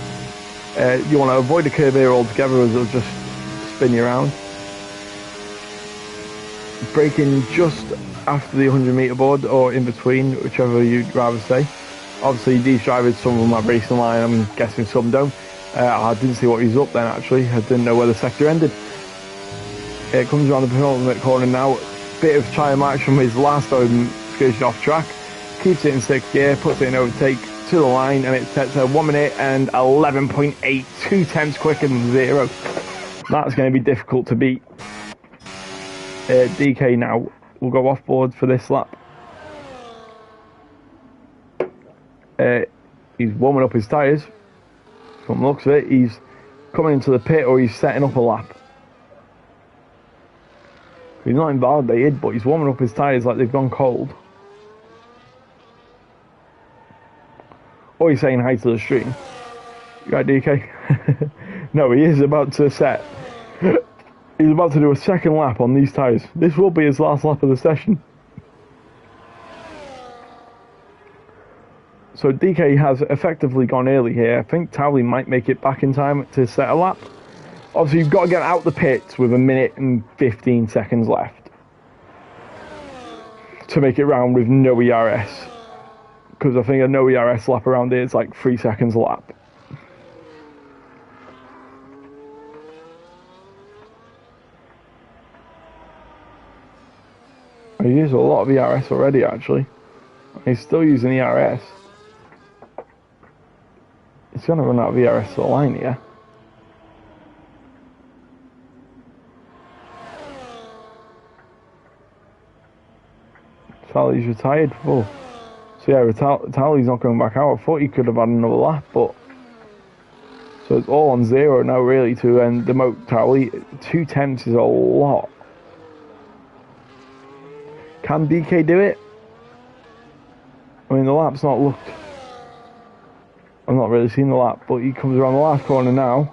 You want to avoid the curb here altogether as it'll just spin you around. Braking just after the 100 metre board or in between, whichever you'd rather say. Obviously these drivers, some of them have racing line, I'm guessing some don't. I didn't see what he's up then actually, I didn't know where the sector ended. It comes around the penultimate corner now, bit of trial marks from his last excursion off track. Keeps it in 6th gear, puts it in overtake to the line, and it sets a 1 minute and 11.8, 2 tenths quicker than 0. That's going to be difficult to beat. DK now will go off board for this lap. He's warming up his tyres. From the looks of it, he's coming into the pit or he's setting up a lap. He's not invalidated, but he's warming up his tyres like they've gone cold. Oh, he's saying hi to the stream. You got DK? No, he is about to set. He's about to do a second lap on these tyres. This will be his last lap of the session. So DK has effectively gone early here. I think Towley might make it back in time to set a lap. Obviously, you've got to get out the pits with 1 minute and 15 seconds left to make it round with no ERS. Because I think a no ERS lap around here is like 3 seconds a lap. He used a lot of ERS already, actually. He's still using ERS. He's going to run out of ERS to the line here. Towley's retired. Oh. So yeah, Towley's not going back out. I thought he could have had another lap, but... So it's all on 0 now, really, to demote Towley. 2 tenths is a lot. Can DK do it? I mean, the lap's not looked... I've not really seen the lap, but he comes around the last corner now.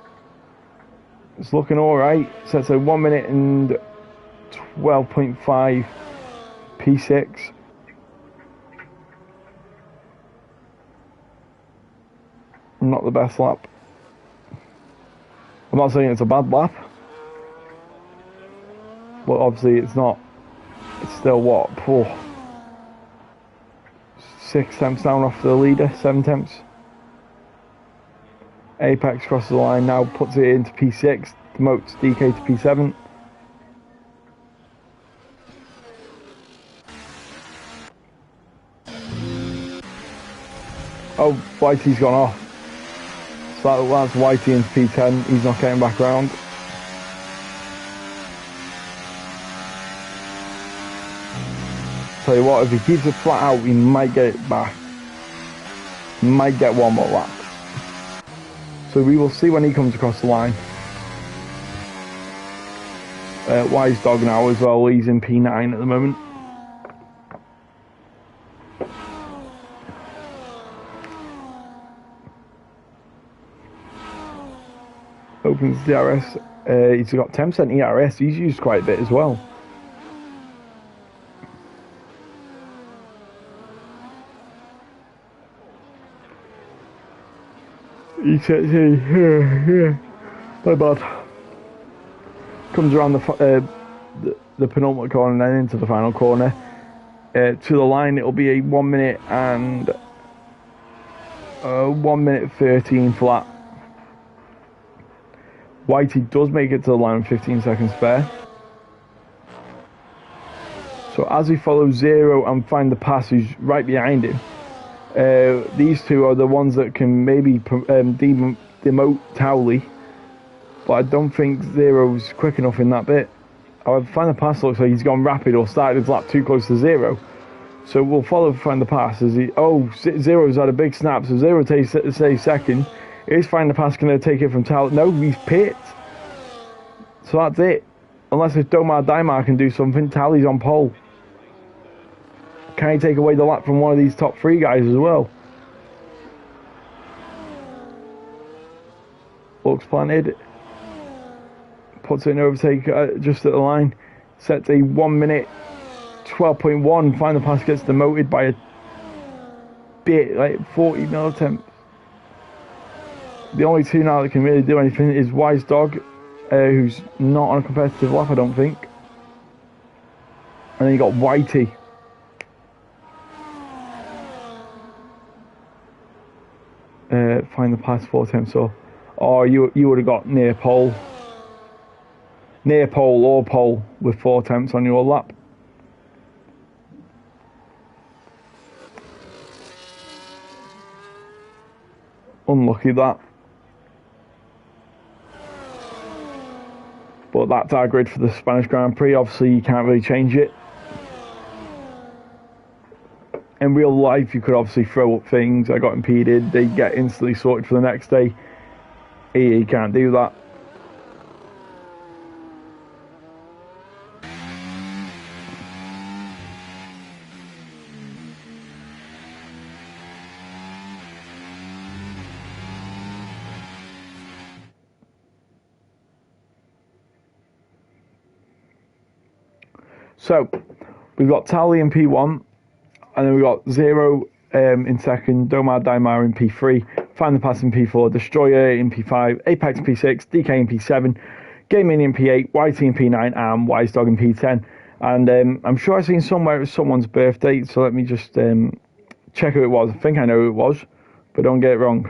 It's looking alright. Sets a 1 minute and 12.5 P6. Not the best lap. I'm not saying it's a bad lap, but obviously it's not. It's still what? 6 tenths down off the leader, 7 tenths. Apex crosses the line now, puts it into P6, demotes DK to P7. Oh, Whitey's gone off. So that's Whitey into P10, he's not getting back round. Tell you what, if he keeps it flat out, he might get it back. He might get one more lap. So we will see when he comes across the line. Wise Dog now as well, he's in P9 at the moment. Opens the DRS, he's got 10% ERS, he's used quite a bit as well. He says, my bad. Comes around the penultimate corner and then into the final corner. To the line, it'll be a 1 minute and 1 minute 13 flat. Whitey does make it to the line with 15 seconds spare. So as he follows 0 and find the pass who's right behind him, these two are the ones that can maybe demote Towley, but I don't think 0's quick enough in that bit. However, find the pass looks like he's gone rapid or started his lap too close to 0. So we'll follow find the pass as he... Oh, 0's had a big snap, so 0 takes second. Is find the pass going to take it from Towley? No, he's pit. So that's it. Unless if Domar Daimar can do something, Towley's on pole. Can he take away the lap from one of these top 3 guys as well? Looks planted. Puts it in overtake just at the line. Sets a 1 minute 12.1. Find the pass gets demoted by a bit, like 40 millitemps. The only 2 now that can really do anything is Wise Dog, who's not on a competitive lap, I don't think. And then you got Whitey. Find the pass 4 times, so... Oh, you would have got near pole. Near pole or pole with 4 attempts on your lap. Unlucky that. But that's our grid for the Spanish Grand Prix. Obviously, you can't really change it. In real life, you could obviously throw up things. I got impeded. They get instantly sorted for the next day. Here, you can't do that. So we've got Tally in P1, and then we've got Zero in second, Domar Daimar in P3, Find the Pass in P4, Destroyer in P5, Apex in P6, DK in P7, Game Mini in P8, YT in P9, and Wise Dog in P10. And I'm sure I've seen somewhere it was someone's birthday, so let me just check who it was. I think I know who it was, but don't get it wrong.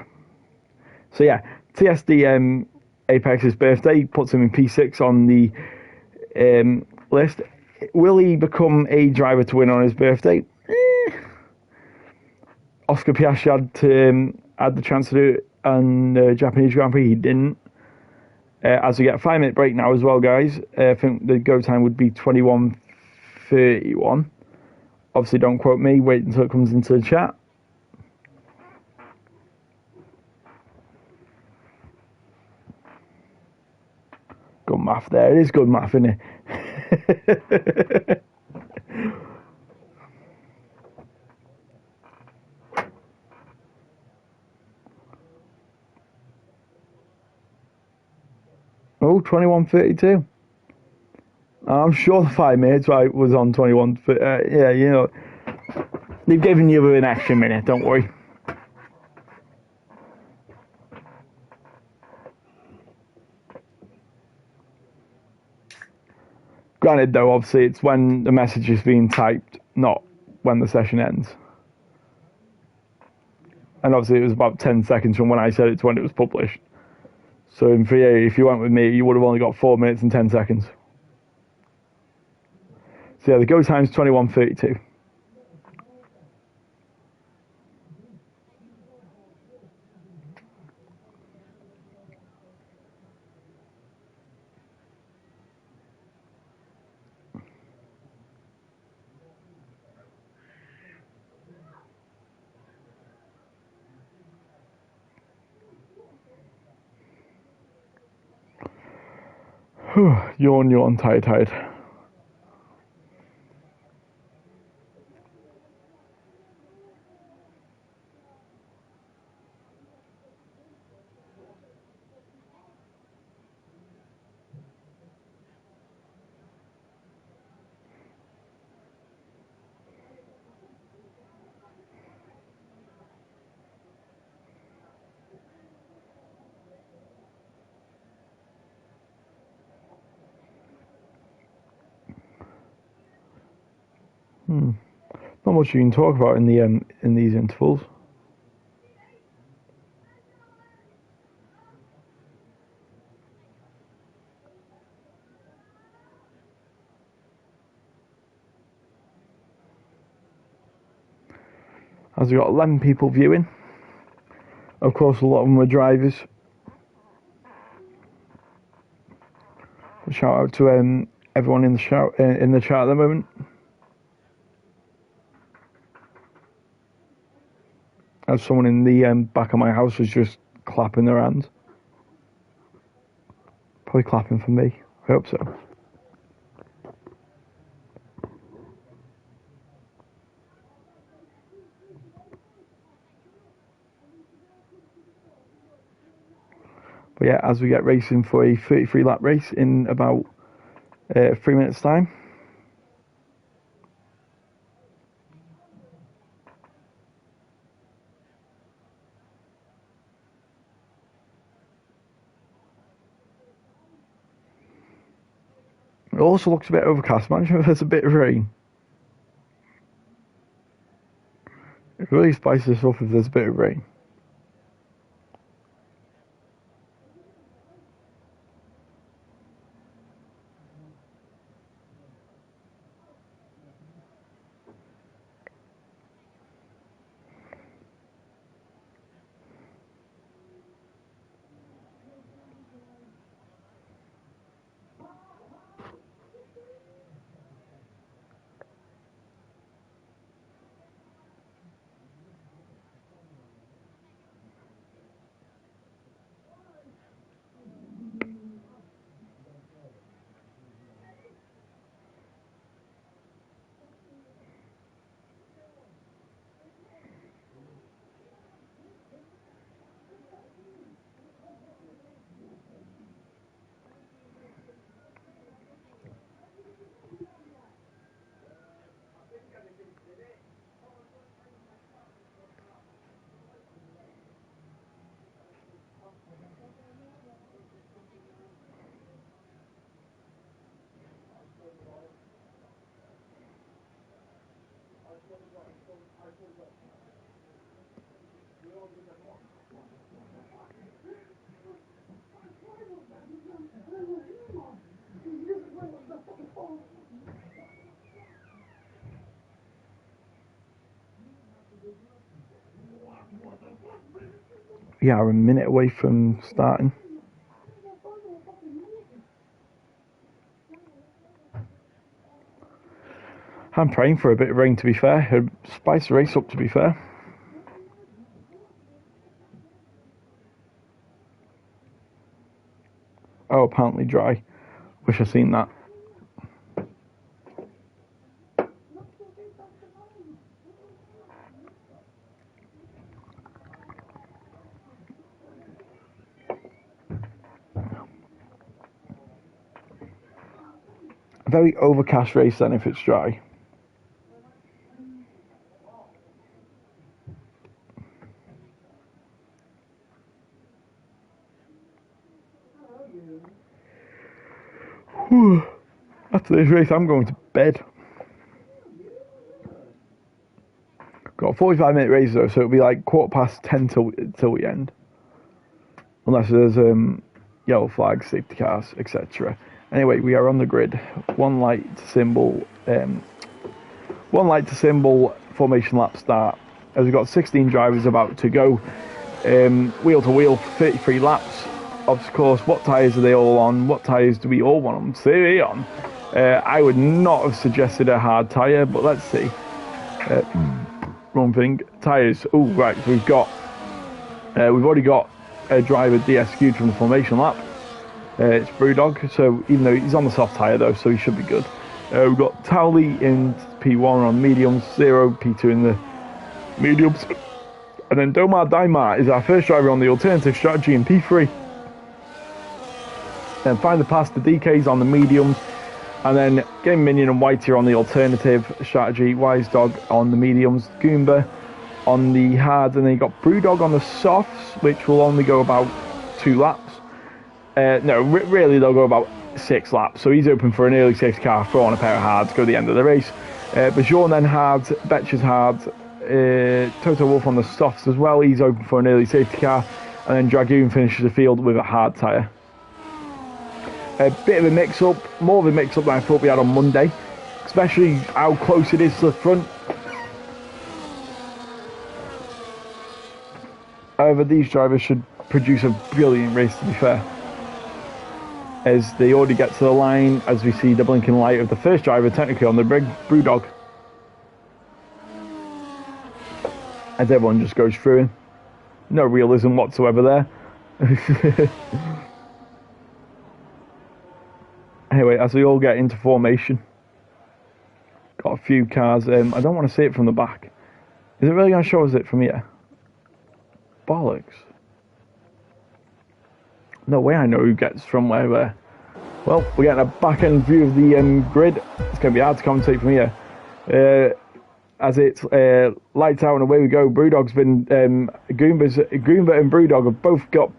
So yeah, TSD Apex's birthday puts him in P6 on the list. Will he become a driver to win on his birthday? Oscar Piastri had the chance to do it on the Japanese Grand Prix. He didn't. As we get a 5-minute break now as well, guys. I think the go time would be 21:31. Obviously, don't quote me. Wait until it comes into the chat. Good math there. It is good math, isn't it? Oh, 21:32. I'm sure the 5 minutes was on 21. Yeah, you know, they've given you an extra minute. Don't worry. Granted, though, obviously it's when the message is being typed, not when the session ends. And obviously it was about 10 seconds from when I said it to when it was published. So in theory, if you went with me, you would have only got 4 minutes and 10 seconds. So yeah, the go time is 21:32. Yawn, tired. Not much you can talk about in the in these intervals. As we got 11 people viewing. Of course, a lot of them were drivers. Shout out to everyone in the chat at the moment. As someone in the back of my house was just clapping their hands. Probably clapping for me. I hope so. But yeah, as we get racing for a 33 lap race in about 3 minutes time. It also looks a bit overcast. Imagine if there's a bit of rain. It really spices this up if there's a bit of rain. Yeah, we're a minute away from starting. I'm praying for a bit of rain, to be fair. It'd spice the race up, to be fair. Oh, apparently dry. Wish I'd seen that. A very overcast race then if it's dry. After this race, I'm going to bed. Got a 45-minute race though, so it'll be like 10:15 till we end. Unless there's yellow flags, safety cars, etc. Anyway, we are on the grid. One light symbol, formation lap start. As we've got 16 drivers about to go, wheel to wheel, 33 laps. Of course, what tyres are they all on? What tyres do we all want them to be on? I would not have suggested a hard tyre, but let's see. Wrong thing. Tyres. Oh, right. So we've already got a driver DSQ'd from the formation lap. It's Brewdog. So even though he's on the soft tyre though, so he should be good. We've got Towley in P1 on mediums, 0 P2 in the mediums, and then Domar Daimar is our first driver on the alternative strategy in P3. Then find the pass to DKs on the mediums, and then Game Minion and Whitey on the alternative strategy, Wise Dog on the mediums, Goomba on the hards, and then you got Brewdog on the softs, which will only go about 2 laps. Really they'll go about 6 laps, so he's open for an early safety car, throw on a pair of hards, go to the end of the race. Bajour then hards, Betcher's hards, Toto Wolff on the softs as well, he's open for an early safety car, and then Dragoon finishes the field with a hard tyre. A bit of a mix-up, more of a mix-up than I thought we had on Monday, especially how close it is to the front. However, these drivers should produce a brilliant race, to be fair, as they already get to the line, as we see the blinking light of the first driver technically on the Brewdog, as everyone just goes through him. No realism whatsoever there. Anyway, as we all get into formation, got a few cars. I don't want to see it from the back. Is it really going to show us it from here? Bollocks. No way I know who gets from where. Well, we're getting a back-end view of the grid. It's going to be hard to commentate from here. As it's lights out and away we go. Brewdog's been... Goomba and Brewdog have both got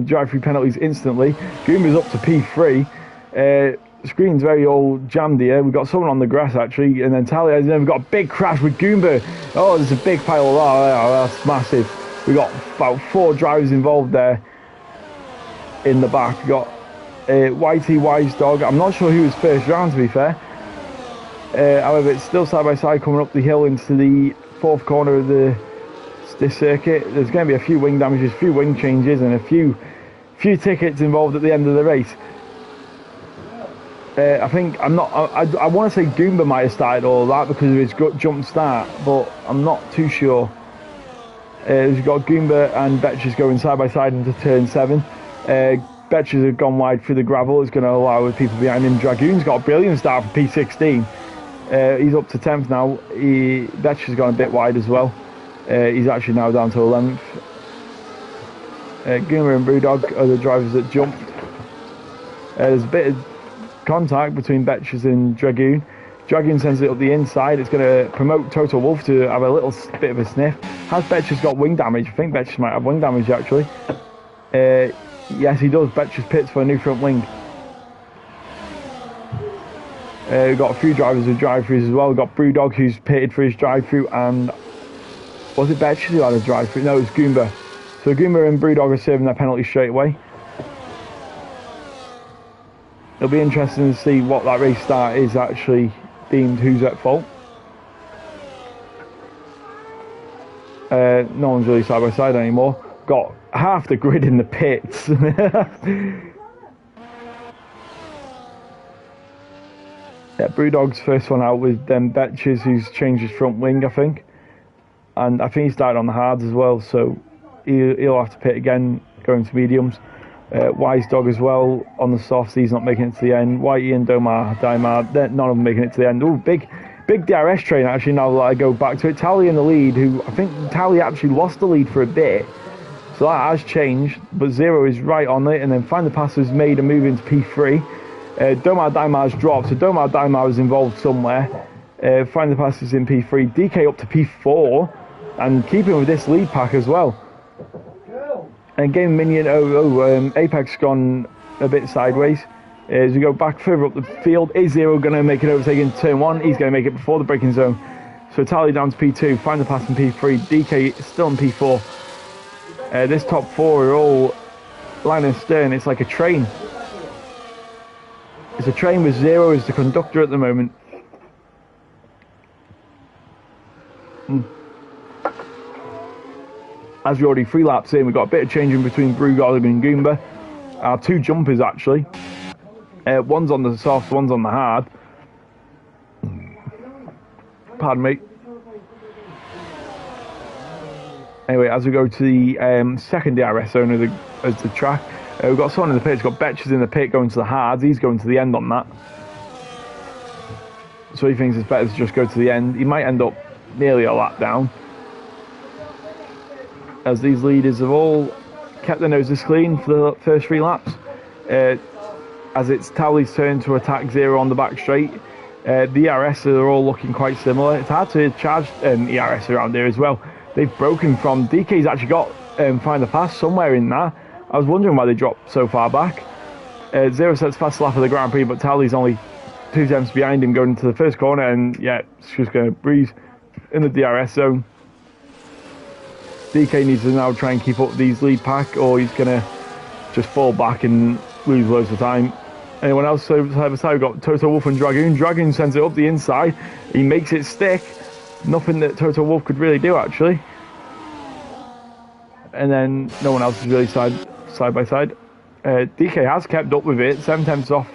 drive-through penalties instantly. Goomba's up to P3. Screen's very old jammed here. We've got someone on the grass actually, and then Talia, and then we've got a big crash with Goomba. Oh, there's a big pile of that's massive. We've got about 4 drivers involved there in the back. We've got Whitey, Wise Dog. I'm not sure who was first round, to be fair. However, it's still side by side coming up the hill into the 4th corner of this circuit. There's going to be a few wing damages, a few wing changes, and a few tickets involved at the end of the race. I think I want to say Goomba might have started all that because of his jump start, but I'm not too sure. We've got Goomba and Betches going side by side into turn 7. Betches have gone wide through the gravel. It's going to allow people behind him. Dragoon's got a brilliant start for P16. He's up to 10th now. Betches has gone a bit wide as well. He's actually now down to 11th. Goomba and Brewdog are the drivers that jumped. There's a bit of contact between Betches and Dragoon. Dragoon sends it up the inside. It's going to promote Toto Wolff to have a little bit of a sniff. Has Betches got wing damage? I think Betches might have wing damage actually. Yes, he does. Betches pits for a new front wing. We've got a few drivers with drive-throughs as well. We've got Brewdog who's pitted for his drive-through, and Was it Betches who had a drive through? No, it was Goomba. So Goomba and Brewdog are serving their penalty straight away. It'll be interesting to see what that race start is actually deemed who's at fault. No one's really side by side anymore. Got half the grid in the pits. Yeah, Brewdog's first one out with Betches, who's changed his front wing, I think. And I think he started on the hards as well, so he'll have to pit again, going to mediums. Wise Dog as well on the softs, he's not making it to the end. Whitey and Daimar, none of them making it to the end. Oh, big DRS train actually, now that I go back to it. Tally in the lead, who I think Tally actually lost the lead for a bit. So that has changed, but Zero is right on it, and then Find the Pass has made a move into P3. Domar Daimar's dropped, so Domar Daimar is involved somewhere. Find the Pass is in P3. DK up to P4, and keeping with this lead pack as well. And Game Minion, Apex gone a bit sideways. As we go back further up the field, is Zero going to make an overtake in turn 1? He's going to make it before the braking zone. So Tally down to P2, Find the Pass in P3, DK still in P4. This top 4 are all line and stern. It's like a train. It's a train with Zero as the conductor at the moment. As we're already 3 laps in, we've got a bit of changing between Brewdog and Goomba. Our 2 jumpers actually. One's on the soft, one's on the hard. Pardon me. Anyway, as we go to the second DRS zone of the track, we've got someone in the pit. We've got Betches in the pit going to the hards. He's going to the end on that. So he thinks it's better to just go to the end. He might end up nearly a lap down, as these leaders have all kept their noses clean for the first 3 laps. As it's Towley's turn to attack Zero on the back straight. The ERS are all looking quite similar. It's hard to charge ERS around here as well. They've broken from... DK's actually got Find the Pass somewhere in there. I was wondering why they dropped so far back. Zero sets fast lap of the Grand Prix, but Towley's only 2 tenths behind him going into the first corner, and yeah, it's just going to breeze in the DRS zone. DK needs to now try and keep up these lead pack, or he's going to just fall back and lose loads of time. Anyone else side by side? We've got Toto Wolff and Dragoon. Dragoon sends it up the inside. He makes it stick. Nothing that Toto Wolff could really do, actually. And then no one else is really side by side. DK has kept up with it. 7 tenths off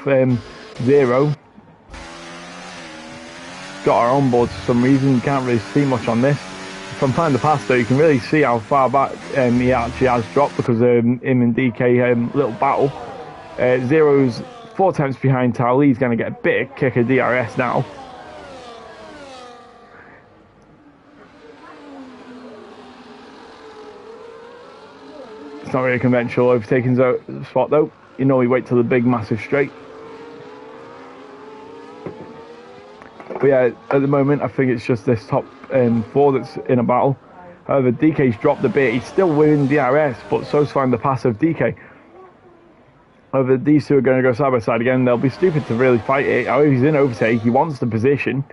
Zero. Got our on board for some reason. You can't really see much on this. From Find the Pass, though, you can really see how far back he actually has dropped, because him and DK little battle. Zero's 4 tenths behind Towley. He's going to get a bit of kick of DRS now. It's not really a conventional overtaking spot, though. You know, we wait till the big, massive straight. But yeah, at the moment, I think it's just this top 4 that's in a battle. However, DK's dropped a bit. He's still winning DRS, but so's Find the Pass of DK. However, these 2 are going to go side by side again. They'll be stupid to really fight it. However, he's in overtake. He wants the position.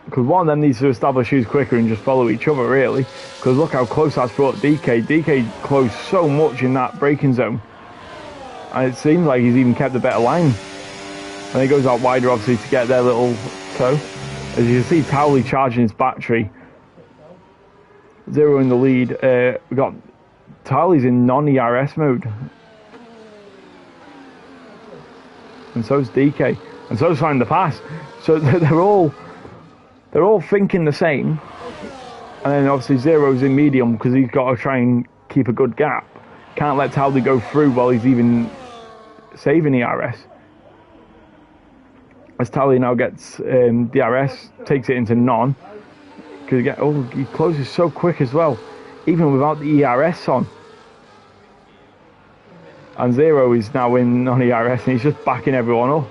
Because one of them needs to establish who's quicker and just follow each other, really. Because look how close that's brought DK. DK closed so much in that braking zone. And it seems like he's even kept a better line. And he goes out wider, obviously, to get their little toe. As you can see, Towley charging his battery. Zero in the lead. We've got Towley's in non-ERS mode. And so's DK. And so's Find the Pass. So they're all thinking the same. And then obviously Zero's in medium, because he's got to try and keep a good gap. Can't let Towley go through while he's even saving ERS. As Towley now gets DRS, takes it into non. He closes so quick as well, even without the ERS on. And Zero is now in non-ERS, and he's just backing everyone up.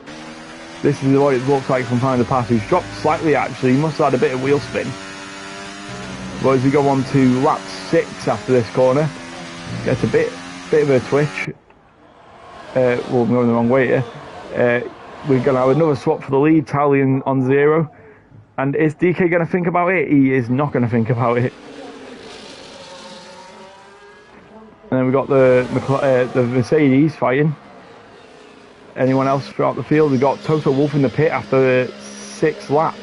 This is what it looks like from Find the Pass. He's dropped slightly, actually. He must have had a bit of wheel spin. But as we go on to lap 6 after this corner, gets a bit of a twitch. Well, I'm going the wrong way here. We're going to have another swap for the lead, Tally on Zero. And is DK going to think about it? He is not going to think about it. And then we got the Mercedes fighting. Anyone else throughout the field? We got Toto Wolff in the pit after 6 laps.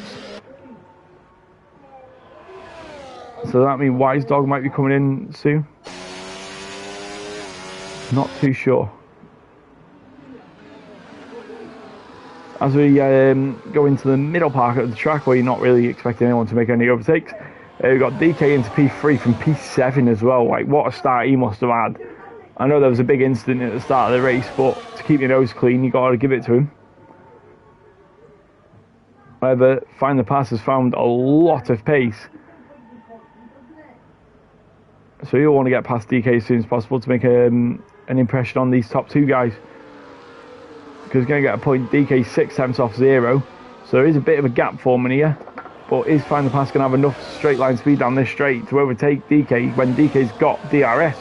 So that means Wise Dog might be coming in soon. Not too sure. As we go into the middle part of the track, where you're not really expecting anyone to make any overtakes, we've got DK into P3 from P7 as well. Like, what a start he must have had. I know there was a big incident at the start of the race, but to keep your nose clean, you got to give it to him. However, Find the Pass has found a lot of pace. So you'll want to get past DK as soon as possible to make an impression on these top 2 guys. Because he's going to get a point. DK 6 tenths off 0. So there is a bit of a gap forming here. But is Find the Pass going to have enough straight line speed down this straight to overtake DK when DK's got DRS?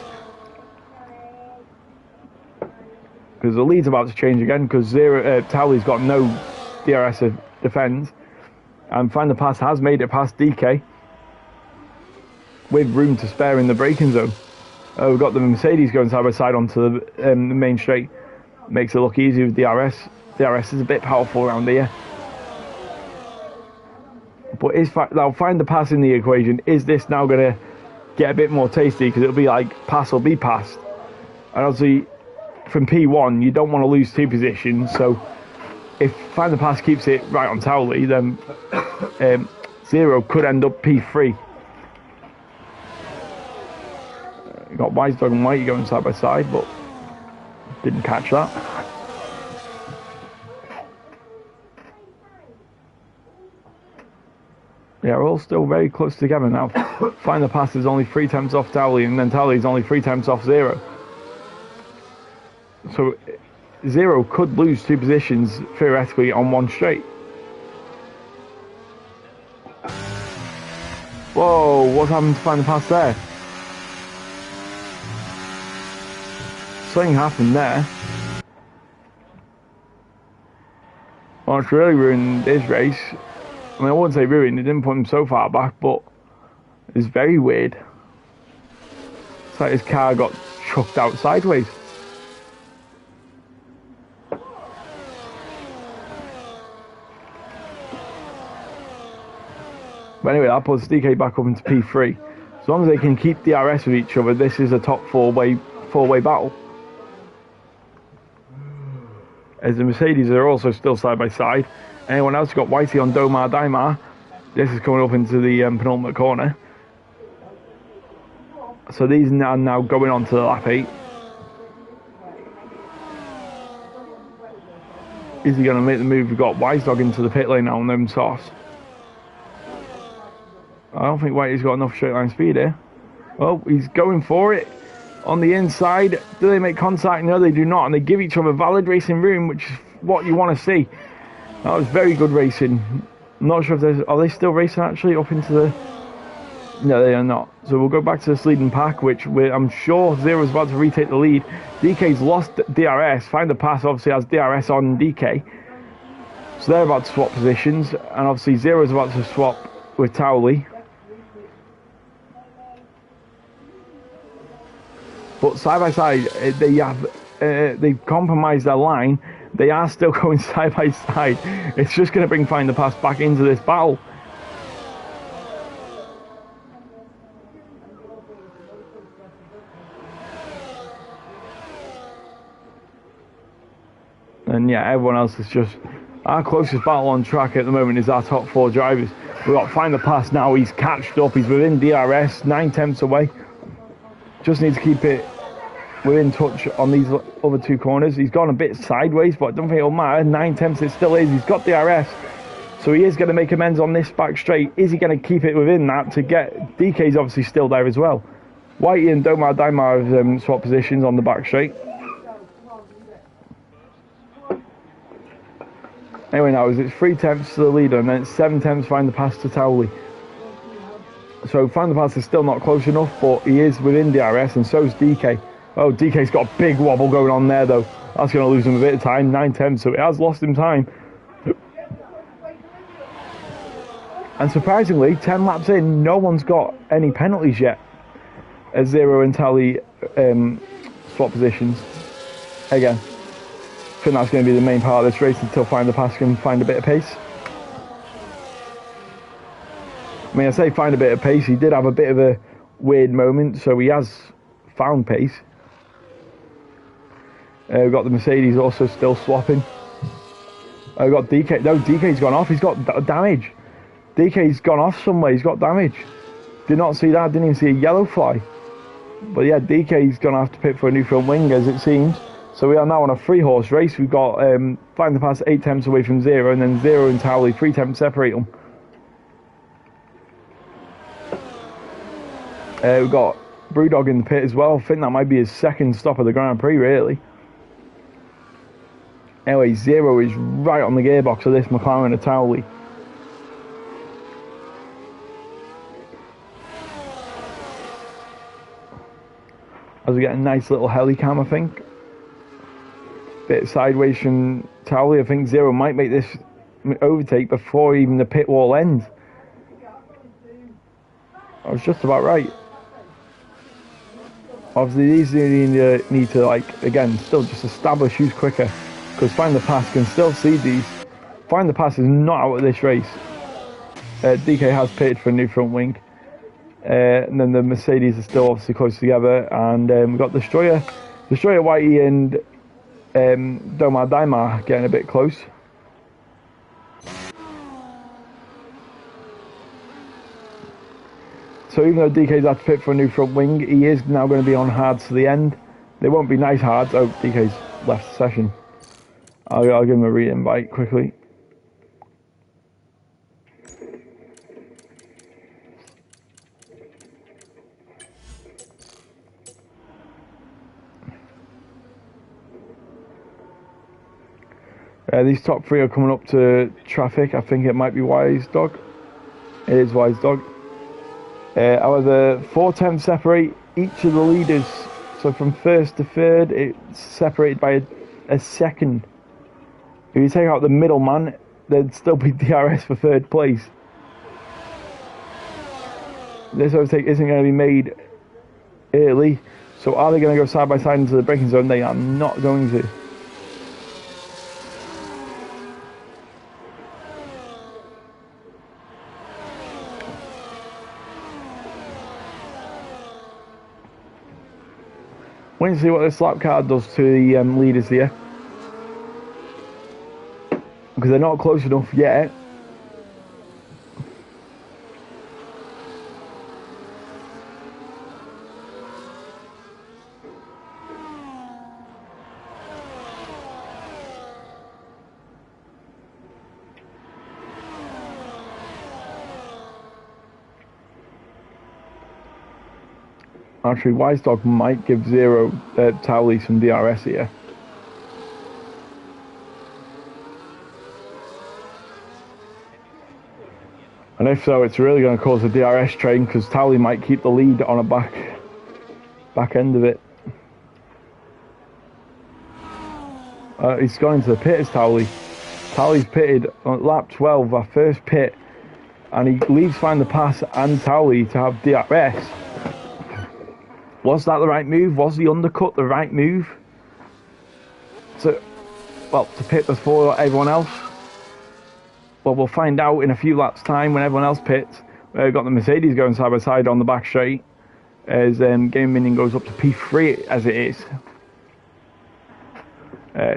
Because the lead's about to change again, because Towley's got no DRS of defence. And Find the Pass has made it past DK with room to spare in the braking zone. We've got the Mercedes going side by side onto the main straight. Makes it look easy with DRS. DRS is a bit powerful around here. But now Find the Pass in the equation. Is this now going to get a bit more tasty? Because it'll be like pass or be passed. And obviously, from P1, you don't want to lose 2 positions. So if Find the Pass keeps it right on Towley, then 0 could end up P3. You got Wise Dog and Whitey going side by side, but didn't catch that. Yeah, we're all still very close together now. Find the Pass is only 3 tenths off Towley, and then Towley's only 3 tenths off 0. So 0 could lose 2 positions theoretically on one straight. Whoa, what's happened to Find the Pass there? Something happened there. Well, it's really ruined this race. I mean, I wouldn't say ruined, it didn't put him so far back, but it's very weird. It's like his car got chucked out sideways. But anyway, that puts DK back up into P3. As long as they can keep DRS with each other, this is a top four-way battle. As the Mercedes are also still side by side. Anyone else got Whitey on Domar Daimar? This is coming up into the penultimate corner. So these are now going on to the lap 8. Is he going to make the move? We've got Wise Dog into the pit lane now on them sauce. I don't think Whitey's got enough straight line speed here. Oh, he's going for it on the inside. Do they make contact? No, they do not. And they give each other valid racing room, which is what you want to see. That was very good racing. I'm not sure if are they still racing actually up into the... No, they are not. So we'll go back to this leading pack, which I'm sure Zero's about to retake the lead. DK's lost DRS. Find the Pass obviously has DRS on DK. So they're about to swap positions. And obviously Zero's about to swap with Towley. But side by side, they've compromised their line. They are still going side by side. It's just going to bring Find the Pass back into this battle. And yeah, everyone else is just... Our closest battle on track at the moment is our top 4 drivers. We've got Find the Pass now. He's catched up. He's within DRS, 9 tenths away. Just needs to keep it within touch on these other 2 corners. He's gone a bit sideways, but I don't think it'll matter. 9 tenths it still is. He's got DRS. So he is going to make amends on this back straight. Is he going to keep it within that to get... DK's obviously still there as well. Whitey and Domar Daimar have swapped positions on the back straight. Anyway, now it's 3 tenths to the leader, and then it's 7 tenths Find the Pass to Towley. So Find the Pass is still not close enough, but he is within DRS, and so is DK. Oh, DK's got a big wobble going on there, though. That's going to lose him a bit of time, 9 tenths, so it has lost him time. And surprisingly, 10 laps in, no one's got any penalties yet. As Zero and Tally swap positions. Again, I think that's going to be the main part of this race until Find the Pass can find a bit of pace. I mean, I say find a bit of pace, he did have a bit of a weird moment, so he has found pace. We've got the Mercedes also still swapping. We've got DK, no, DK's gone off, he's got damage. DK's gone off somewhere, he's got damage. Did not see that, didn't even see a yellow fly. But yeah, DK's going to have to pit for a new front wing, as it seems. So we are now on a 3-horse race. We've got Find the Pass 8 tenths away from Zero, and then Zero and Towley 3 tenths separate them. We've got Brewdog in the pit as well. I think that might be his second stop of the Grand Prix, really. Anyway, Zero is right on the gearbox of this McLaren of Towley. As we get a nice little heli cam, I think. Bit sideways from Towley. I think Zero might make this overtake before even the pit wall ends. I was just about right. Obviously, these need to, like, again, still just establish who's quicker. Because Find the Pass can still see these. Find the Pass is not out of this race. DK has pitted for a new front wing. And then the Mercedes are still obviously close together, and we've got Destroyer Whitey and Domar Daimar getting a bit close. So even though DK's had to pit for a new front wing, he is now going to be on hards to the end. They won't be nice hards. Oh, DK's left the session. I'll give him a re-invite quickly. These top 3 are coming up to traffic. I think it might be Wise Dog. It is Wise Dog. However, 4 tenths separate each of the leaders. So from first to third, it's separated by a second. If you take out the middleman, there'd still be DRS for third place. This overtake isn't going to be made early. So are they going to go side by side into the braking zone? They are not going to. Wait and see what this lap car does to the leaders here. Because they're not close enough yet. Actually, Wise Dog might give Zero Towley some DRS here. And if so, it's really going to cause a DRS train, because Towley might keep the lead on a back end of it. He's gone into the pit as Towley. Towley's pitted on lap 12, our first pit, and he leaves Find the Pass and Towley to have DRS. Was that the right move? Was the undercut the right move? To pit before everyone else? Well, we'll find out in a few laps' time when everyone else pits. We've got the Mercedes going side by side on the back straight as Game Minion goes up to P3 as it is.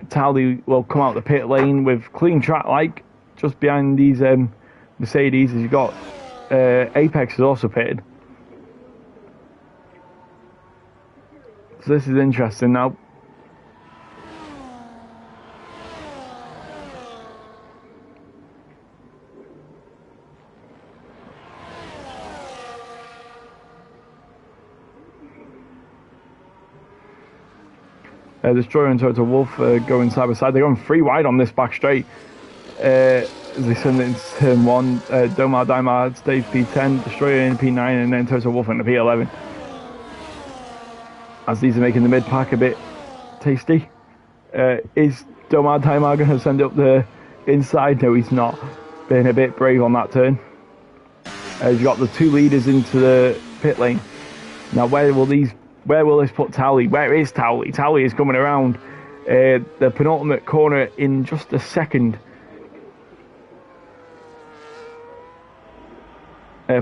Towley will come out the pit lane with clean track, like just behind these Mercedes. As you've got Apex is also pitted. So this is interesting now. Destroyer and Total Wolf going side by side. They're going 3 wide on this back straight. As they send it into turn 1. Domar Daimar stays P10, Destroyer in P9, and then Total Wolf in the P11. As these are making the mid-pack a bit tasty. Is Domar Daimar going to send it up the inside? No, he's not. Being a bit brave on that turn. As you got the 2 leaders into the pit lane. Now where will this put Tally? Where is Tally? Tally is coming around the penultimate corner in just a second.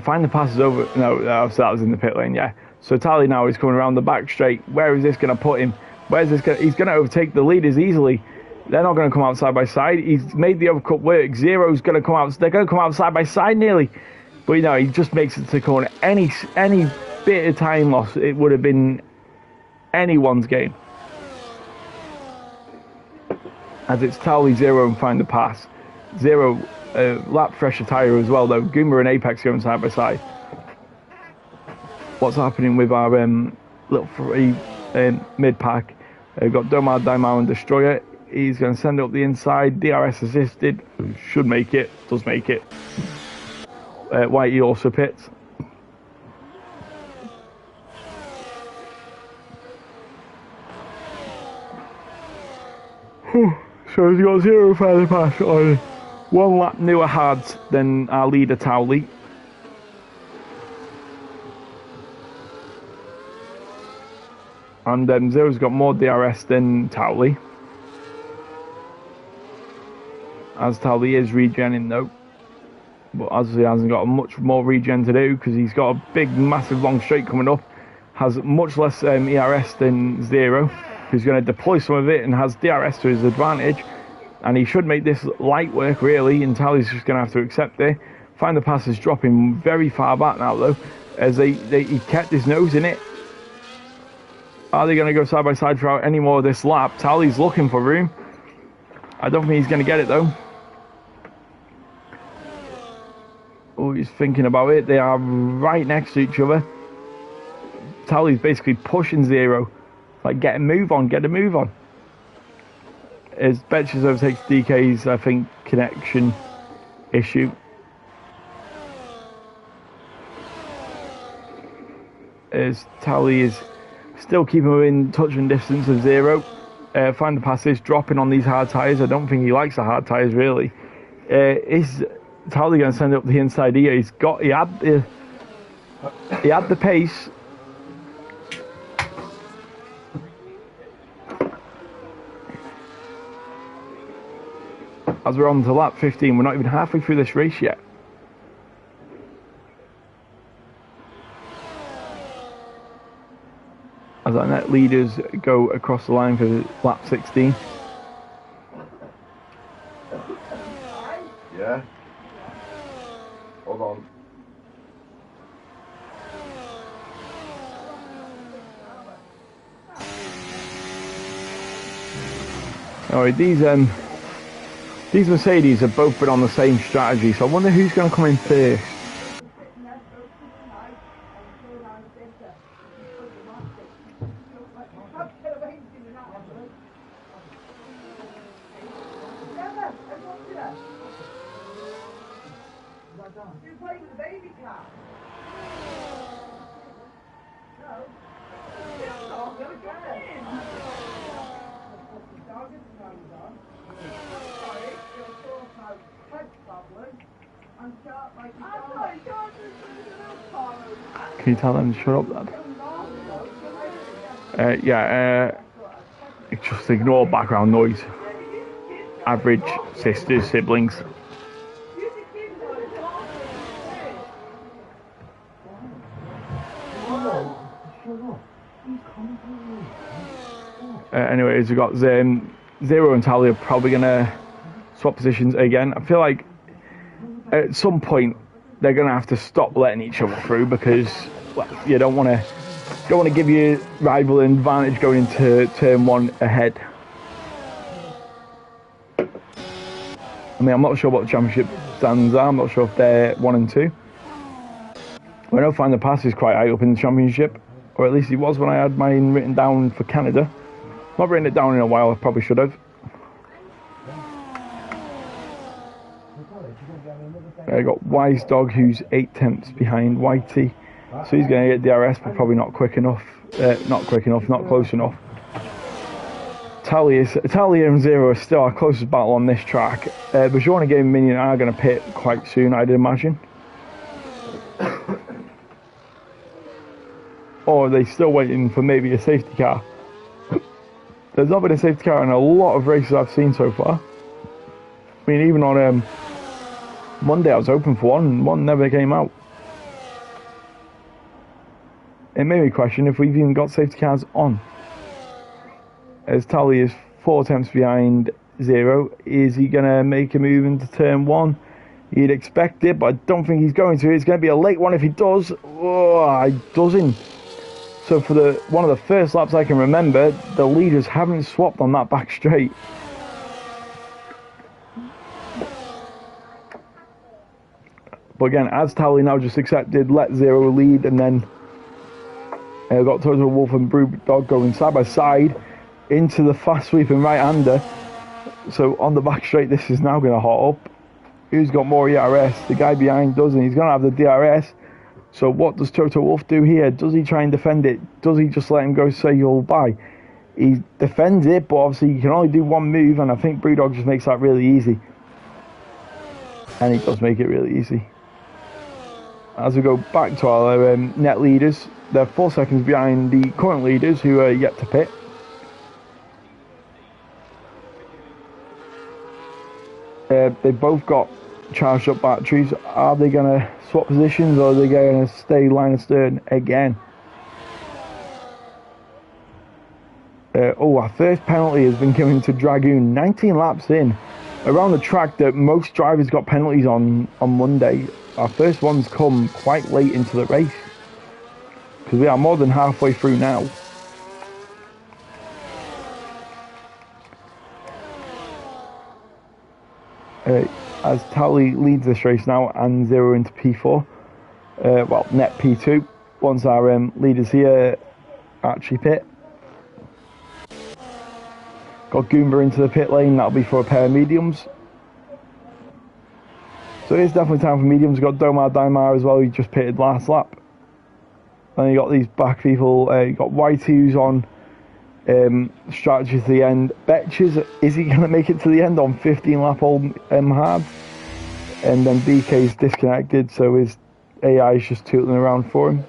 Find the passes over. No, that was in the pit lane. Yeah. So Tally now is coming around the back straight. Where is this going to put him? Where's this? He's going to overtake the leaders easily. They're not going to come out side by side. He's made the overcut work. Zero's going to come out. They're going to come out side by side nearly. But you know, he just makes it to the corner. Any bit of time loss, it would have been anyone's game. As it's Tally, Zero, and find the pass. Zero, lap fresher tyre as well though. Goomba and Apex going side by side. What's happening with our little free mid pack? We've got Domar, Daimao, and Destroyer. He's going to send it up the inside. DRS assisted. Should make it. Does make it. Whitey also pits. So he's got 0 further pass on 1 lap newer hards than our leader Towley. And Zero's got more DRS than Towley. As Towley is regenning though. But as he hasn't got much more regen to do because he's got a big, massive, long straight coming up. Has much less ERS than Zero, who's going to deploy some of it and has DRS to his advantage. And he should make this light work, really, and Tally's just going to have to accept it. Find the pass is dropping very far back now, though, as he kept his nose in it. Are they going to go side by side throughout any more of this lap? Tally's looking for room. I don't think he's going to get it, though. Oh, he's thinking about it. They are right next to each other. Tally's basically pushing Zero. Like, get a move on, get a move on. As Betches overtakes DK's, I think, connection issue. As Tally is still keeping within touching distance of Zero. Find the passes, dropping on these hard tyres. I don't think he likes the hard tyres, really. Is Tally going to send it up the inside here? He had the pace. As we're on to lap 15, we're not even halfway through this race yet. As our net leaders go across the line for lap 16.
Yeah. Hold on.
Alright, these Mercedes have both been on the same strategy, so I wonder who's going to come in first. Can you tell them to shut up, Dad? Just ignore background noise. Average sisters, siblings. Anyways, we've got Zero and Tally are probably going to swap positions again. I feel like at some point they're going to have to stop letting each other through because you don't want to give your rival an advantage going into turn 1 ahead. I mean, I'm not sure what the championship stands are. I'm not sure if they're 1 and 2. I know Find the Pass is quite high up in the championship, or at least it was when I had mine written down for Canada. Not written it down in a while. I probably should have. I got Wise Dog, who's 8 tenths behind Whitey, so he's going to get DRS, but probably not quick enough. Not close enough. Tally and Zero are still our closest battle on this track. Bajorna Game and Minion are going to pit quite soon, I'd imagine. or are they still waiting for maybe a safety car? There's not been a safety car in a lot of races I've seen so far. I mean, even on Monday I was hoping for one, and one never came out. It made me question if we've even got safety cars on. As Tally is 4 attempts behind 0, is he going to make a move into turn 1? You'd expect it, but I don't think he's going to. It's going to be a late one if he does. Oh, he doesn't. So for one of the first laps I can remember, the leaders haven't swapped on that back straight. But again, as Tally now just accepted, let 0 lead, and then got Total Wolf and Brewdog going side by side into the fast sweeping right-hander. So on the back straight, this is now going to hot up. Who's got more ERS? The guy behind doesn't. He's going to have the DRS. So what does Toto Wolff do here? Does he try and defend it? Does he just let him go say you'll buy? He defends it, but obviously you can only do one move, and I think Brewdog just makes that really easy. And he does make it really easy. As we go back to our net leaders, they're 4 seconds behind the current leaders who are yet to pit. They've both got charged up batteries. Are they going to swap positions, or are they going to stay line of stern again? Our first penalty has been given to Dragoon 19 laps in. Around the track that most drivers got penalties on Monday, our first ones come quite late into the race, because we are more than halfway through now. As Tally leads this race now and 0 into P4, well, net P2, once our leaders here actually pit. Got Goomba into the pit lane, that'll be for a pair of mediums. So it's definitely time for mediums. We've got Domar Daimar as well, he just pitted last lap. Then you got these back people, you got Y2's on strategy to the end. Betches, is he going to make it to the end on 15 lap old hard? And then DK's disconnected, so his AI is just tooting around for him.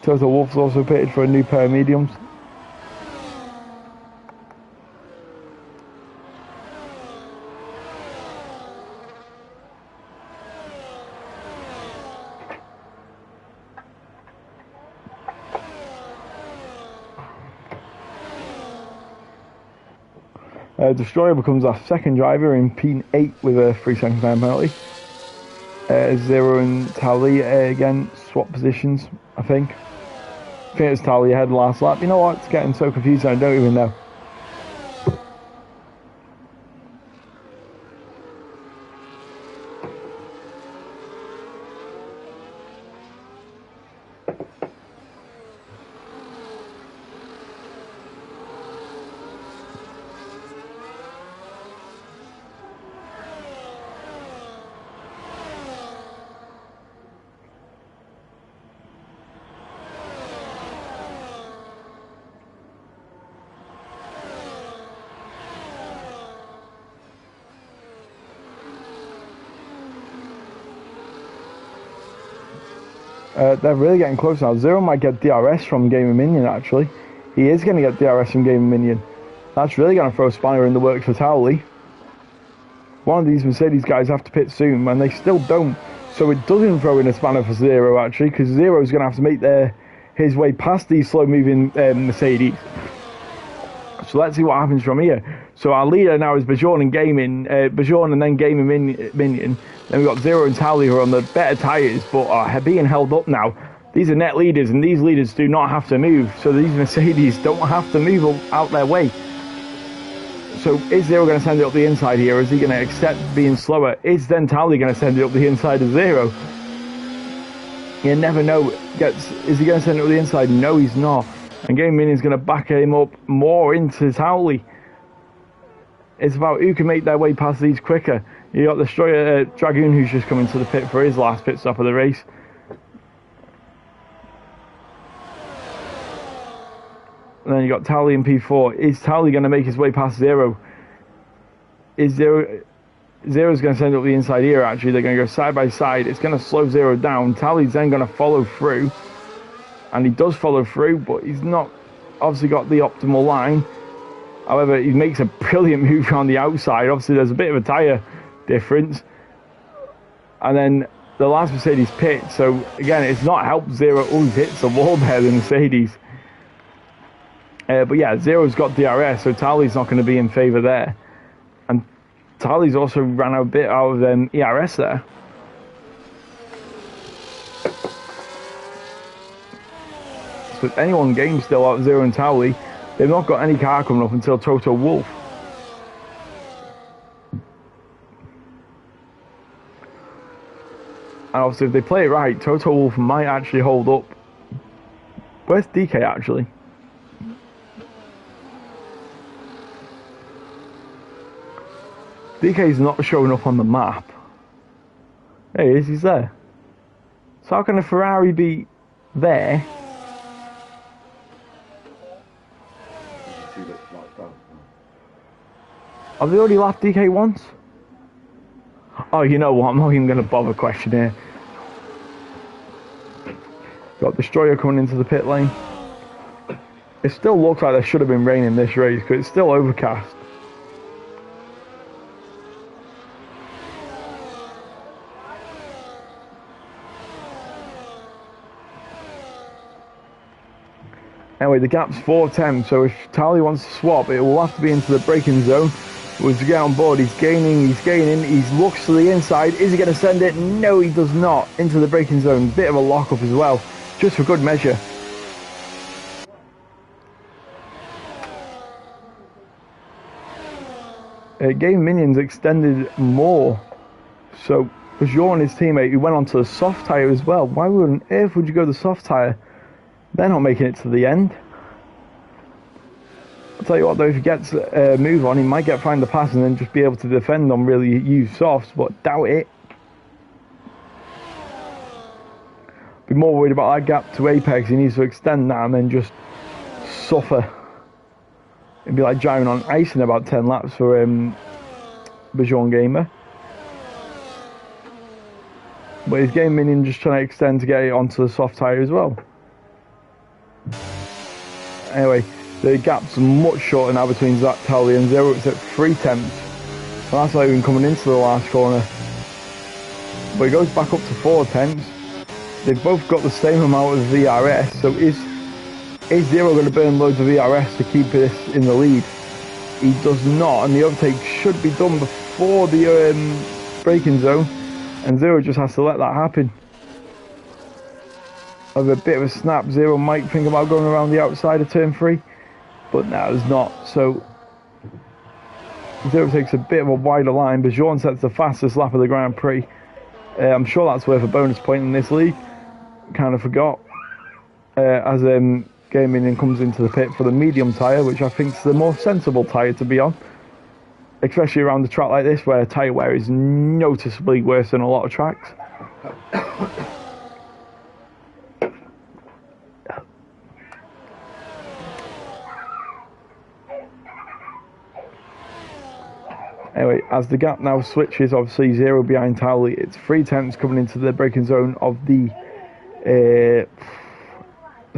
Total Wolf's also pitted for a new pair of mediums. Destroyer becomes our second driver in P8 with a 3-second time penalty. 0 and Tally again swap positions, I think. I think it's Tally ahead last lap. You know what? It's getting so confusing I don't even know. They're really getting close now. 0 might get DRS from Gamer Minion, actually. He is going to get DRS from Gamer Minion. That's really going to throw a spanner in the works for Towley. One of these Mercedes guys have to pit soon, and they still don't. So it doesn't throw in a spanner for 0, actually, because 0 is going to have to make his way past these slow-moving Mercedes. So let's see what happens from here. So our leader now is Bajorn and Gaming, Bajorn and then Gamer Minion. Then we've got 0 and Tally who are on the better tyres, but are being held up now. These are net leaders, and these leaders do not have to move. So these Mercedes don't have to move out their way. So is 0 going to send it up the inside here, or is he going to accept being slower? Is then Tally going to send it up the inside of 0? You never know. Is he going to send it up the inside? No, he's not. And Game Minion's going to back him up more into Towley. It's about who can make their way past these quicker. You got the Destroyer Dragoon who's just coming to the pit for his last pit stop of the race. And then you got Towley in P4. Is Towley going to make his way past 0? Is 0... Zero's going to send up the inside here, actually. They're going to go side by side. It's going to slow Zero down. Tally's then going to follow through. And he does follow through, but he's not obviously got the optimal line. However, he makes a brilliant move on the outside. Obviously, there's a bit of a tyre difference. And then the last Mercedes pit. So, again, it's not helped Zero. Oh, he hits the wall there, the Mercedes. But yeah, Zero's got DRS, so Tally's not going to be in favour there. And Tally's also ran a bit out of ERS there. So if anyone gains still out of Zero and Tally, they've not got any car coming up until Toto Wolff. And obviously if they play it right, Toto Wolff might actually hold up. Where's DK actually? DK's not showing up on the map. There he is, he's there. So how can a Ferrari be there? Have they already lapped DK once? Oh, you know what, I'm not even going to bother questioning here. Got Destroyer coming into the pit lane. It still looks like there should have been rain in this race because it's still overcast. Anyway, the gap's 4:10, so if Tally wants to swap, it will have to be into the braking zone. Was to get on board, he's gaining, he looks to the inside. Is he going to send it? No, he does not. Into the braking zone, bit of a lock-up as well, just for good measure. Game minions extended more, so Peugeot and his teammate, who went onto the soft tyre as well. Why on earth would you go to the soft tyre? They're not making it to the end. I'll tell you what though, if he gets a move on, he might find the pass and then just be able to defend on really used softs, but doubt it. Be more worried about that gap to Apex. He needs to extend that and then just suffer. It'd be like driving on ice in about 10 laps for Peugeot Gamer. But his game minion just trying to extend to get it onto the soft tyre as well. Anyway, the gap's much shorter now between Zach Tally and Zero. It's at 3/10. And that's not even coming into the last corner. But it goes back up to 4/10. They've both got the same amount of VRS, so is Zero going to burn loads of VRS to keep this in the lead? He does not, and the overtake should be done before the braking zone, and Zero just has to let that happen. With a bit of a snap, Zero might think about going around the outside of turn 3, but no, there's not. So Zero takes a bit of a wider line. Peugeot sets the fastest lap of the Grand Prix. I'm sure that's worth a bonus point in this league. Kind of forgot. As Game Minion comes into the pit for the medium tyre, which I think is the more sensible tyre to be on. Especially around a track like this where tyre wear is noticeably worse than a lot of tracks. Anyway, as the gap now switches, obviously Zero behind Tally, it's 3/10 coming into the braking zone of the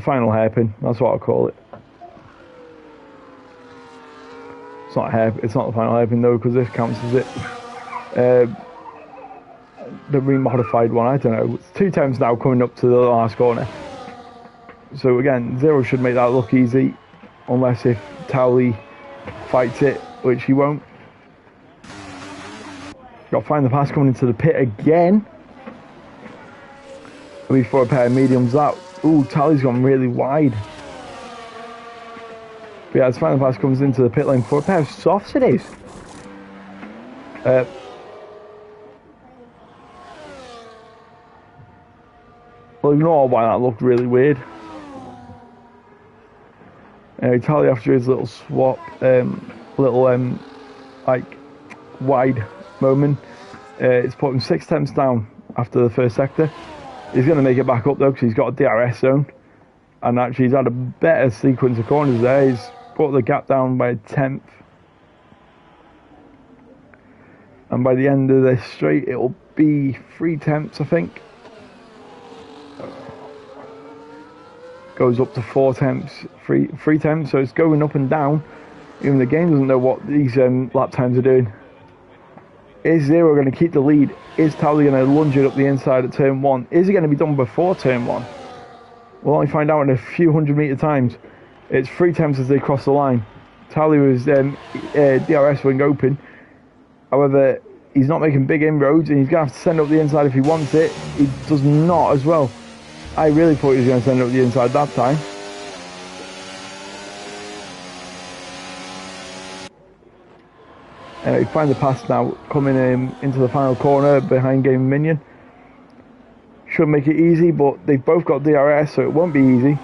final hairpin. That's what I'll call it. It's not the final hairpin though, because this counts as it. The remodified one, I don't know. It's 2/10 now coming up to the last corner. So again, Zero should make that look easy, unless if Tally fights it, which he won't. Got to find the pass coming into the pit again. Before a pair of mediums out. Ooh, Tally's gone really wide. But yeah, as final pass comes into the pit lane for a pair of softs it is. Well, ignore why that looked really weird. Tally after his little swap, like wide moment, it's put him 6/10 down after the first sector. He's going to make it back up though because he's got a DRS zone, and actually he's had a better sequence of corners there. He's brought the gap down by 1/10. And by the end of this straight, it'll be 3 temps, I think. Goes up to 4 temps, three temps, so it's going up and down. Even the game doesn't know what these lap times are doing. Is Zero going to keep the lead? Is Tally going to lunge it up the inside at turn 1? Is he going to be done before turn 1? We'll only find out in a few 100-metre times. It's 3 temps as they cross the line. Tally was DRS wing open. However, he's not making big inroads and he's going to have to send up the inside if he wants it. He does not as well. I really thought he was going to send up the inside that time. Anyway, find the pass now, coming into the final corner behind Game Minion. Should make it easy, but they've both got DRS, so it won't be easy.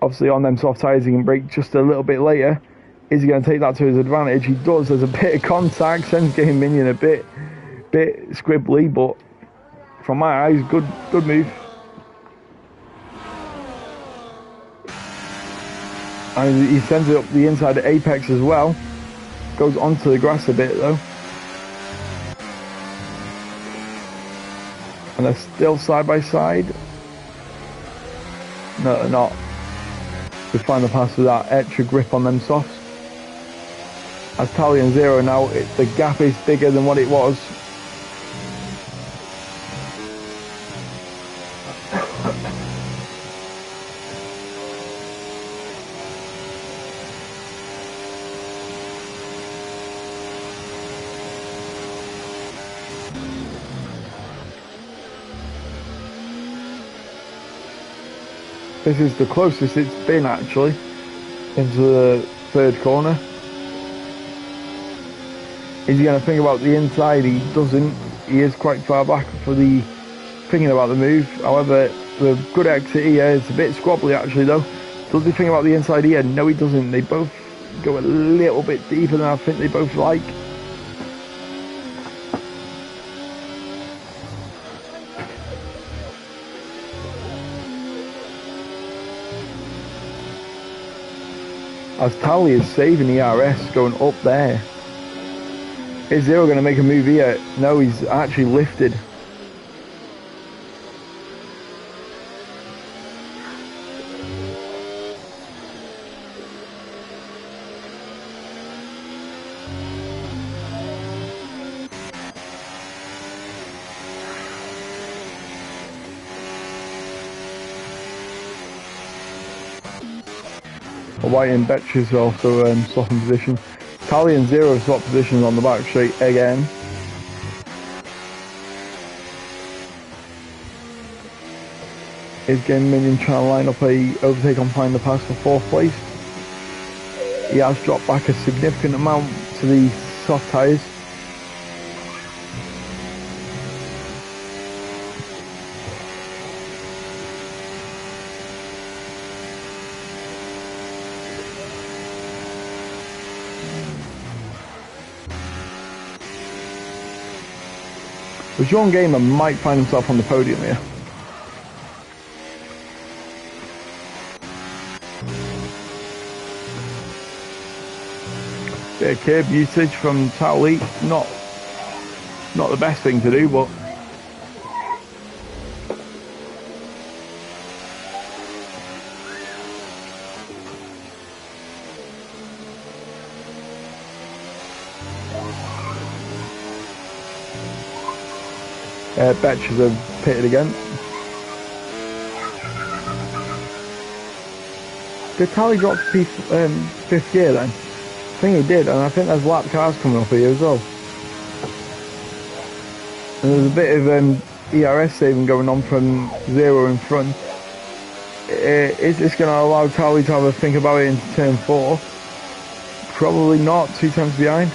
Obviously on them soft tyres he can brake just a little bit later. Is he going to take that to his advantage? He does. There's a bit of contact, sends Game Minion a bit squibbly, but from my eyes, good move. And he sends it up the inside of Apex as well. Goes onto the grass a bit though. And they're still side by side. No, they're not. We find the pass with that extra grip on them softs. As Tally and Zero now, the gap is bigger than what it was. This is the closest it's been actually into the third corner. Is he going to think about the inside? He doesn't. He is quite far back for the thinking about the move. However, the good exit here is a bit squabbly actually though. Does he think about the inside here? No, he doesn't. They both go a little bit deeper than I think they both like. As Tally is saving the RS going up there. Is Zero going to make a move here? No, he's actually lifted. White and Betch is also swapping position. Tally and Zero swap positions on the back straight again. Is Game Minion trying to line up a overtake on Find the Pass for 4th place? He has dropped back a significant amount to the soft tyres. The John Gamer might find himself on the podium here. Bit of curb usage from Tally, not the best thing to do, but Betches have pitted again. Did Tally drop to 5th gear then? I think he did, and I think there's lap cars coming up here as well. And there's a bit of ERS saving going on from Zero in front. Is this going to allow Tally to have a think about it into turn 4? Probably not, 2 times behind.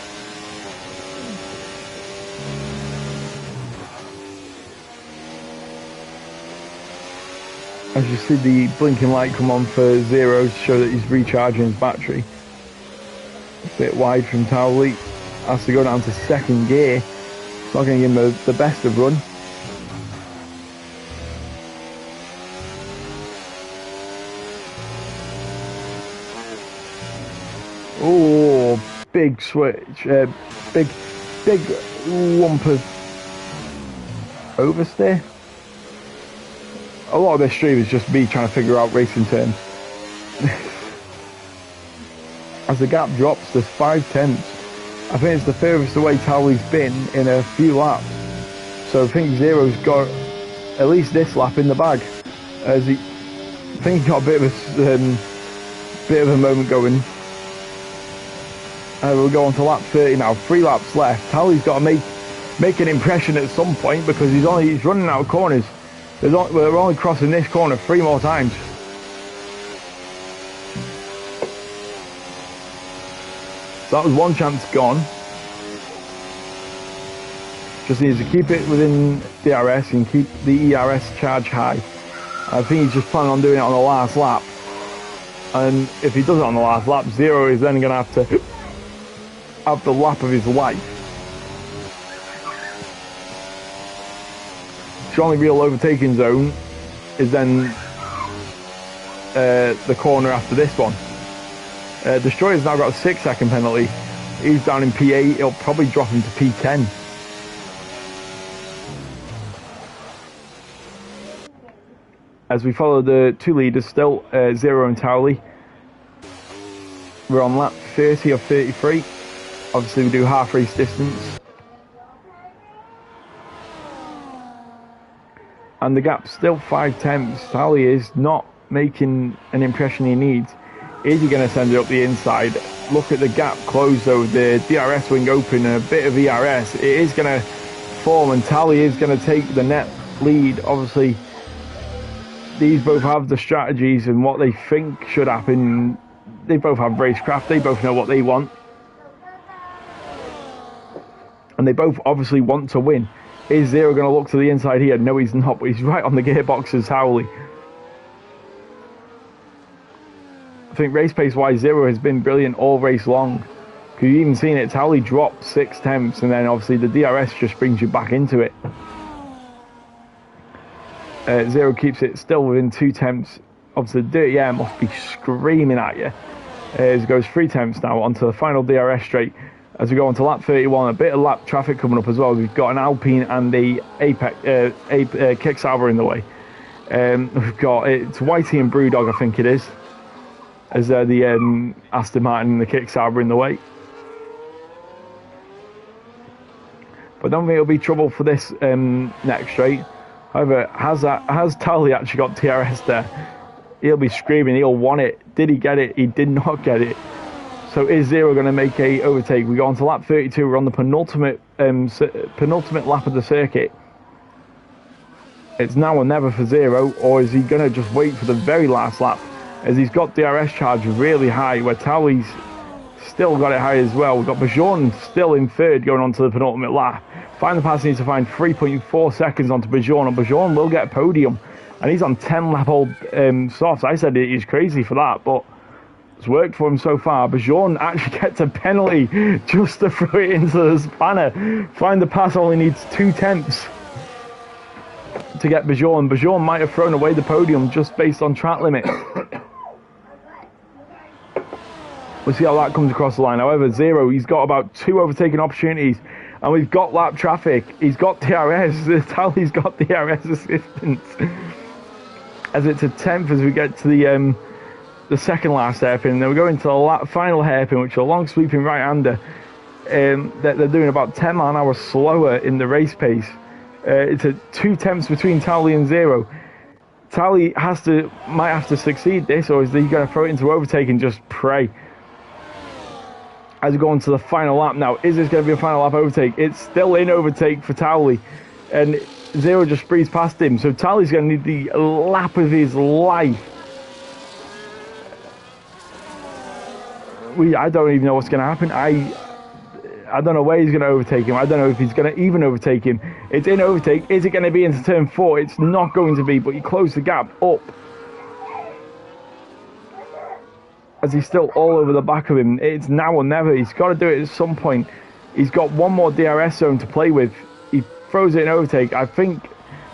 As you see the blinking light come on for Zero to show that he's recharging his battery. A bit wide from Tally. Has to go down to 2nd gear. It's not going to give him the best of run. Oh, big switch, big lump of oversteer. A lot of this stream is just me trying to figure out racing terms. As the gap drops, there's 5/10. I think it's the furthest away Towley's been in a few laps. So I think Zero's got at least this lap in the bag. As I think he got a bit of a moment going. We'll go on to lap 30 now. 3 laps left. Towley's got to make an impression at some point because he's running out of corners. We're only crossing this corner 3 more times. So that was one chance gone. Just needs to keep it within DRS and keep the ERS charge high. I think he's just planning on doing it on the last lap. And if he does it on the last lap, Zero is then going to have to have the lap of his life. The only real overtaking zone is then the corner after this one. Destroyer's now got a 6-second penalty. He's down in P8. He'll probably drop him to P10. As we follow the 2 leaders still, Zero and Towley. We're on lap 30 of 33. Obviously we do half race distance. And the gap's still 5/10. Towley is not making an impression he needs. Is he going to send it up the inside? Look at the gap close though, the DRS wing open, a bit of ERS. It is going to form and Towley is going to take the net lead. Obviously, these both have the strategies and what they think should happen. They both have racecraft. They both know what they want. And they both obviously want to win. Is Zero going to look to the inside here? No, he's not, but he's right on the gearbox as Towley. I think race pace wise, Zero has been brilliant all race long. You've even seen it, Towley dropped 6/10 and then obviously the DRS just brings you back into it. Zero keeps it still within 2/10. Obviously the dirty air must be screaming at you. As it goes 3/10 now onto the final DRS straight. As we go on to lap 31, a bit of lap traffic coming up as well. We've got an Alpine and the Kicksauber in the way. We've got, it's Whitey and Brewdog, I think it is. As the Aston Martin and the Kicksauber in the way. But I don't think it'll be trouble for this next straight. However, has Towley actually got DRS there? He'll be screaming, he'll want it. Did he get it? He did not get it. So is Zero going to make a overtake? We go on to lap 32. We're on the penultimate lap of the circuit. It's now or never for Zero, or is he going to just wait for the very last lap? As he's got DRS charge really high, where Towley's still got it high as well. We've got Bajorn still in third going on to the penultimate lap. Final pass needs to find 3.4 seconds onto Bajorn, and Bajorn will get a podium. And he's on 10 lap old softs. I said he's crazy for that, but it's worked for him so far. Bajorn actually gets a penalty just to throw it into the spanner. Find the pass only needs 2/10 to get Bajorn. Bajorn might have thrown away the podium just based on track limit. We'll see how that comes across the line. However, Zero, he's got about 2 overtaking opportunities. And we've got lap traffic. He's got DRS. Towley's got DRS assistance. As it's a 10th as we get to the second last hairpin. Then we go into the final hairpin, which is a long sweeping right-hander. They're doing about 10 mile an hour slower in the race pace. It's a 2/10 between Towley and Zero. Towley might have to succeed this, or is he going to throw it into overtake and just pray? As we go on to the final lap now, is this going to be a final lap overtake? It's still in overtake for Towley, and Zero just breezed past him. So Towley's going to need the lap of his life. I don't even know what's going to happen. I don't know where he's going to overtake him. I don't know if he's going to even overtake him. It's in overtake. Is it going to be into turn 4? It's not going to be, but he closed the gap up. As he's still all over the back of him. It's now or never. He's got to do it at some point. He's got one more DRS zone to play with. He throws it in overtake. I think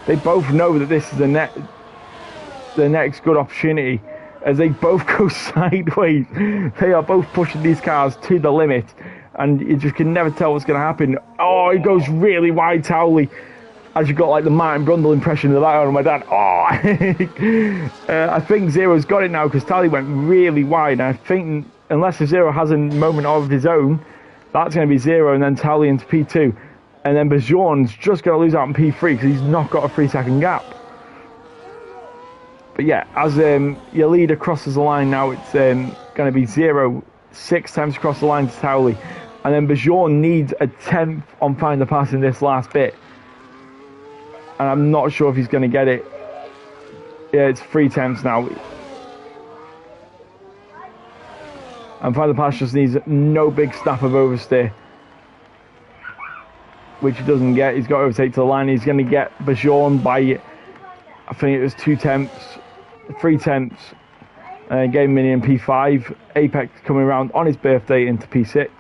they both know that this is the next good opportunity. as they both go sideways. They are both pushing these cars to the limit, and you just can never tell what's going to happen. Oh, he goes really wide, Towley. As you got like the Martin Brundle impression of that on my dad. Oh, I think Zero's got it now because Towley went really wide. And I think unless Zero has a moment of his own, that's going to be Zero and then Towley into P2. And then Bajorn's just going to lose out in P3 because he's not got a 3-second gap. But yeah, as your leader crosses the line now, it's going to be Zero 6 times across the line to Towley. And then Bajorn needs a 10th on Find the Pass in this last bit. And I'm not sure if he's going to get it. Yeah, it's 3 attempts now. And Find the Pass just needs no big snap of oversteer, which he doesn't get. He's got to overtake to the line. He's going to get Bajorn by, I think it was 2 attempts, 3 attempts. Game Minion P5. Apex coming around on his birthday into P6.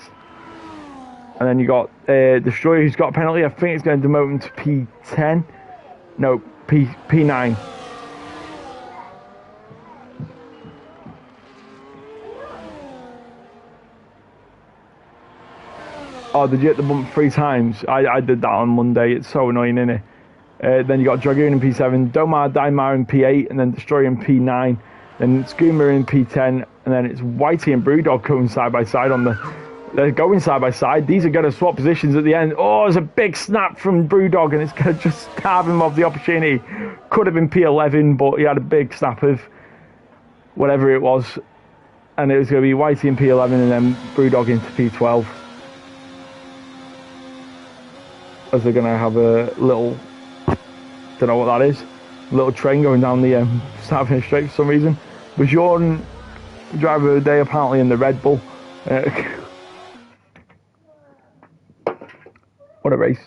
And then you got Destroyer, who's got a penalty. I think it's going to demote him to P10. No, P9. Oh, did you hit the bump 3 times? I did that on Monday. It's so annoying, isn't it? Then you got Dragoon in P7, Domar, Daimar in P8, and then Destroyer in P9. Then Skooma in P10, and then it's Whitey and Brewdog going side by side on the... They're going side by side. These are going to swap positions at the end. Oh, there's a big snap from Brewdog, and it's going to just starve him of the opportunity. Could have been P11, but he had a big snap of whatever it was. And it was going to be Whitey in P11 and then Brewdog into P12. As they're going to have a little, don't know what that is, little train going down the start finish straight for some reason. Bajorn, driver of the day, apparently in the Red Bull. What a race.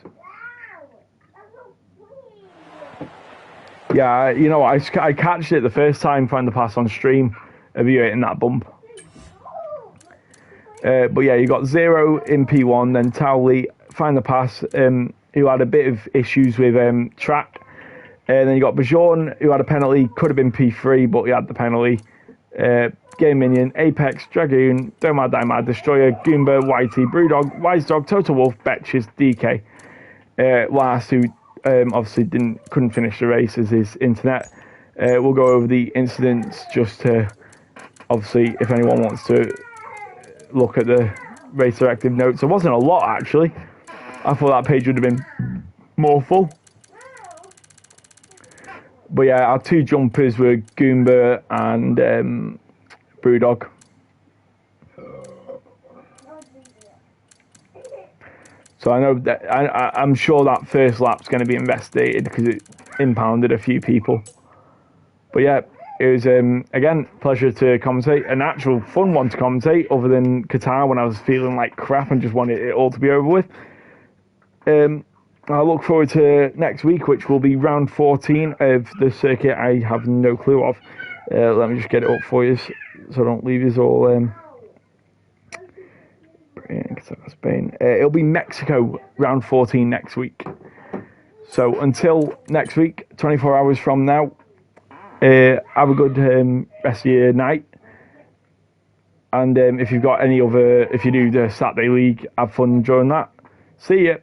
Yeah, you know, I catched it the first time, Find the Pass on stream of you hitting that bump. But yeah, you got Zero in P1, then Towley, Find the Pass, who had a bit of issues with track. And then you got Bajorn, who had a penalty, could have been P3, but he had the penalty. Game Minion, Apex, Dragoon, Domar, Daimar, Destroyer, Goomba, Whitey, Brewdog, Wise Dog, Total Wolf, Betches, DK. Last, who obviously couldn't finish the race as his internet. We'll go over the incidents just to, obviously, if anyone wants to look at the race directive notes. There wasn't a lot, actually. I thought that page would have been more full. But yeah, our 2 jumpers were Goomba and Brewdog. So I know that I'm sure that first lap's going to be investigated because it impounded a few people. But yeah, it was again pleasure to commentate, an actual fun one to commentate, other than Qatar when I was feeling like crap and just wanted it all to be over with. I look forward to next week, which will be round 14 of the circuit I have no clue of. Let me just get it up for you so I don't leave you all... Spain. It'll be Mexico round 14 next week. So until next week, 24 hours from now, have a good rest of your night. And if you've got any other, if you do the Saturday League, have fun enjoying that. See ya.